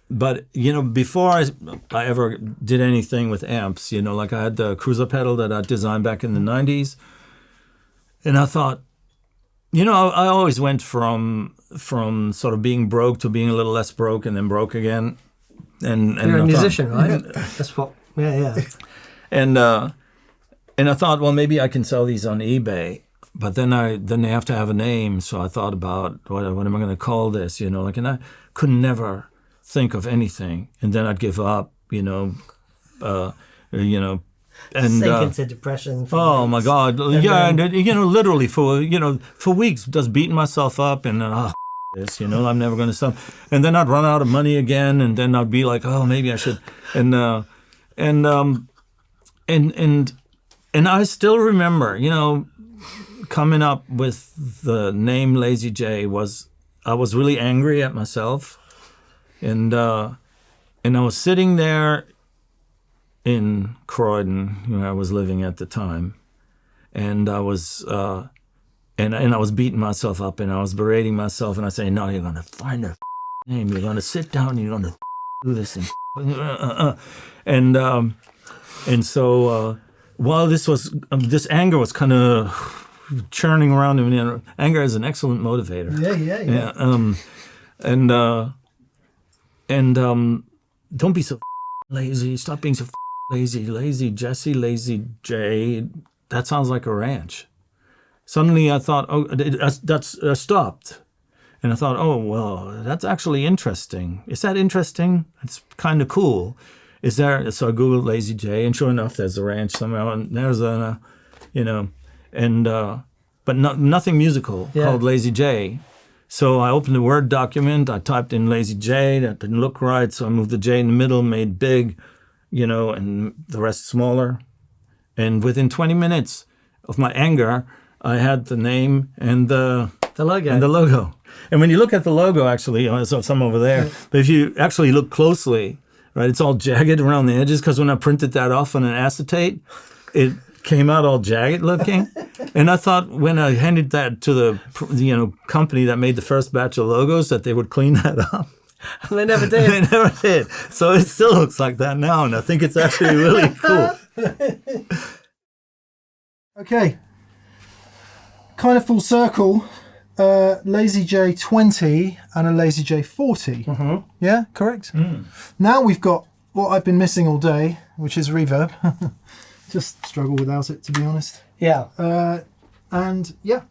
But before I ever did anything with amps, I had the cruiser pedal that I designed back in the 90s, and I thought, I always went from sort of being broke to being a little less broke and then broke again. And you're a musician, right? That's what. Yeah. And I thought, well, maybe I can sell these on eBay, but then they have to have a name. So I thought about what am I going to call this? And I could never think of anything, and then I'd give up. And sink into depression. Oh my God! Literally for weeks, just beating myself up and this, I'm never going to sell. And then I'd run out of money again, and then I'd be like, oh, maybe I should. And I still remember, coming up with the name Lazy J I was really angry at myself, and I was sitting there in Croydon, where I was living at the time, and I was and I was beating myself up, and I was berating myself, and I say, no, you're gonna find a name, you're gonna sit down, you're gonna do this, and so while this anger was kind of churning around in me. Anger is an excellent motivator. Don't be so lazy. Stop being so lazy. Lazy Jesse, lazy Jay. That sounds like a ranch. Suddenly I thought, that's stopped. And I thought, oh, well, that's actually interesting. Is that interesting? It's kind of cool. Is there? So I Googled Lazy J, and sure enough, there's a ranch somewhere in Arizona, and but nothing musical called Lazy J. So I opened a Word document. I typed in Lazy J. That didn't look right, so I moved the J in the middle, made big, and the rest smaller. And within 20 minutes of my anger, I had the name and the logo. And when you look at the logo, actually, I saw some over there, but if you actually look closely, right, it's all jagged around the edges, because when I printed that off on an acetate, it came out all jagged looking. And I thought when I handed that to the company that made the first batch of logos, that they would clean that up. They never did. They never did. So it still looks like that now, and I think it's actually really cool. Okay. Kind of full circle. Lazy J20 and a Lazy J40. Mm-hmm. Yeah, correct? Now we've got what I've been missing all day, which is reverb. Just struggle without it, to be honest. Yeah. And yeah.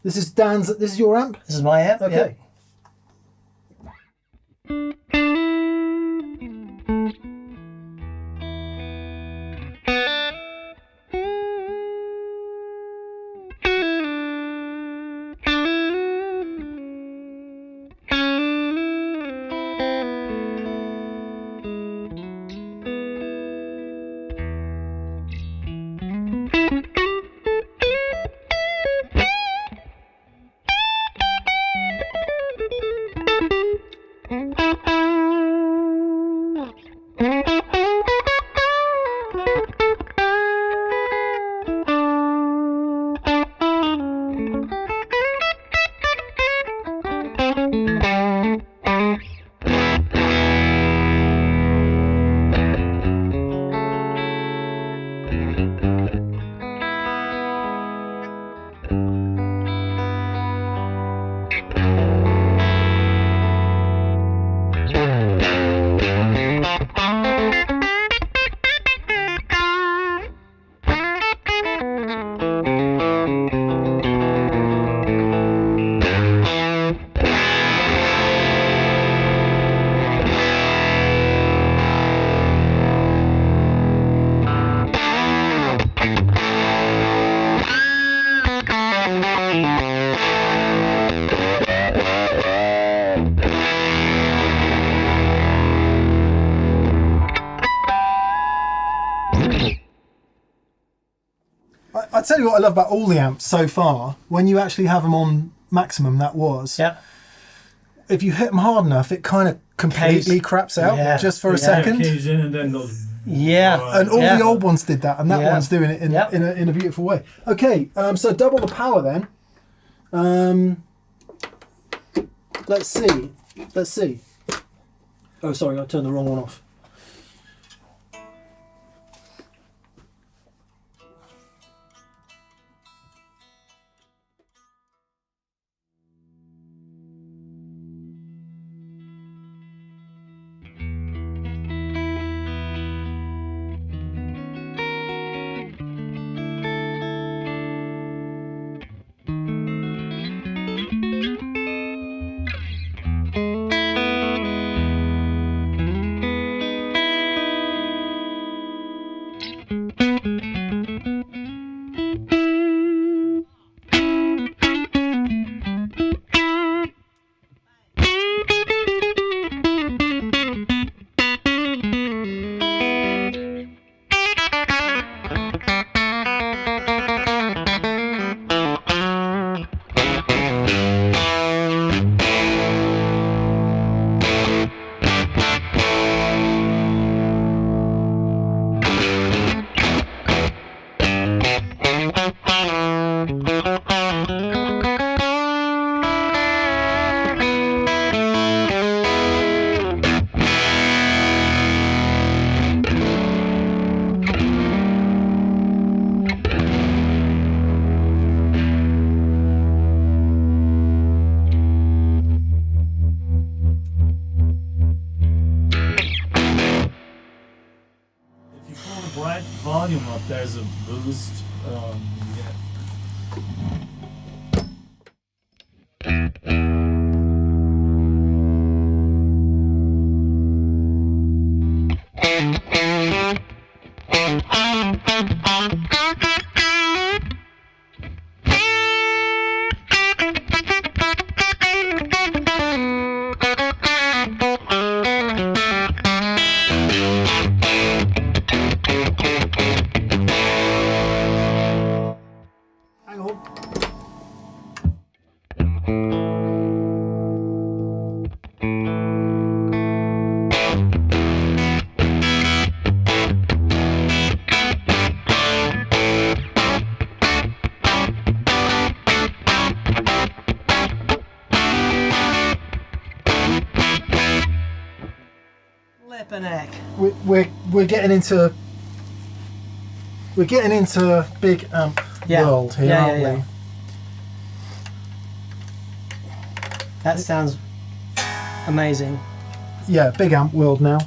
This is Dan's, this is your amp? This is my amp. Okay. I tell you what I love about all the amps so far, when you actually have them on maximum, that was, if you hit them hard enough, it kind of completely craps out just for a second. Caves in and then goes. And all the old ones did that, and that one's doing it in a beautiful way. Okay, so double the power then. Let's see. Oh, sorry, I turned the wrong one off. Volume up, there's a boost. Yeah. Hang on. Flipperneck. We're getting into big amp world here, aren't we? That sounds amazing. Yeah, big amp world now.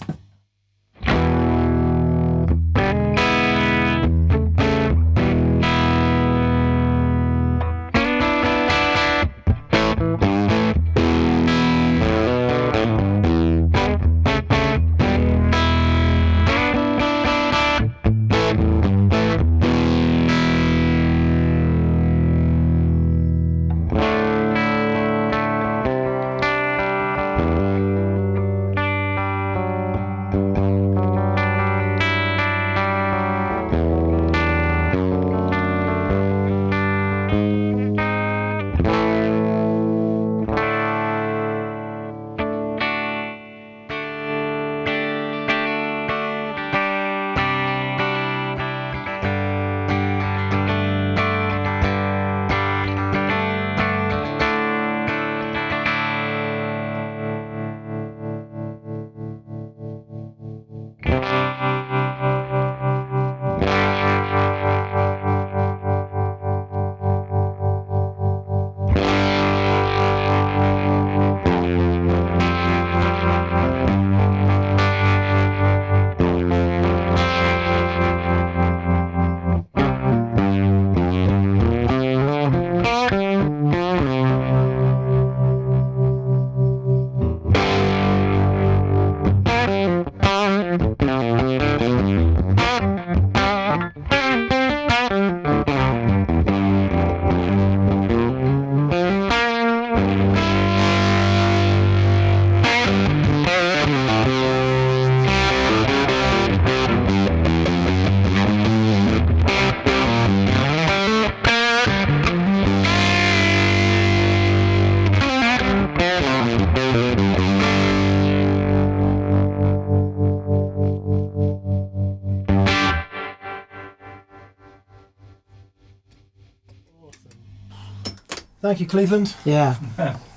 Thank you, Cleveland. Yeah.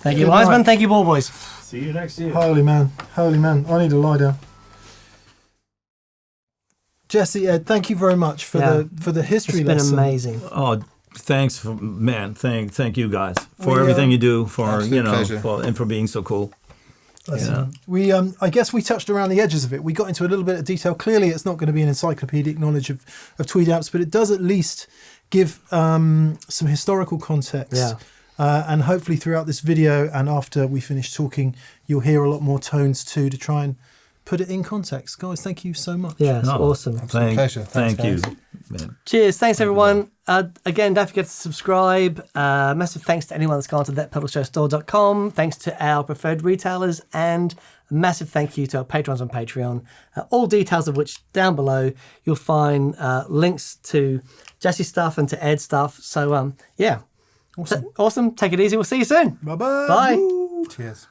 Thank you, Good Wiseman. night. Thank you, Ball Boys. See you next year. Holy man, holy man. I need to lie down. Jesse, Ed, thank you very much for the history It's been lesson. amazing. Oh, thanks for thank you guys for We, everything you do, for absolute pleasure. and for being so cool. Listen, we I guess we touched around the edges of it. We got into a little bit of detail. Clearly, it's not going to be an encyclopedic knowledge of Tweed amps, but it does at least give some historical context. Yeah. And hopefully throughout this video and after we finish talking, you'll hear a lot more tones too to try and put it in context. Guys, thank you so much. Yeah, it's No, awesome. pleasure. Thank Thanks, you. Man. Cheers. Thanks, everyone. Again, don't forget to subscribe. Massive thanks to anyone that's gone to thatpedalshowstore.com. Thanks to our preferred retailers, and a massive thank you to our patrons on Patreon. All details of which down below. You'll find links to Jesse's stuff and to Ed's stuff. So, yeah. Awesome. Take it easy. We'll see you soon. Bye-bye. Bye. Woo. Cheers.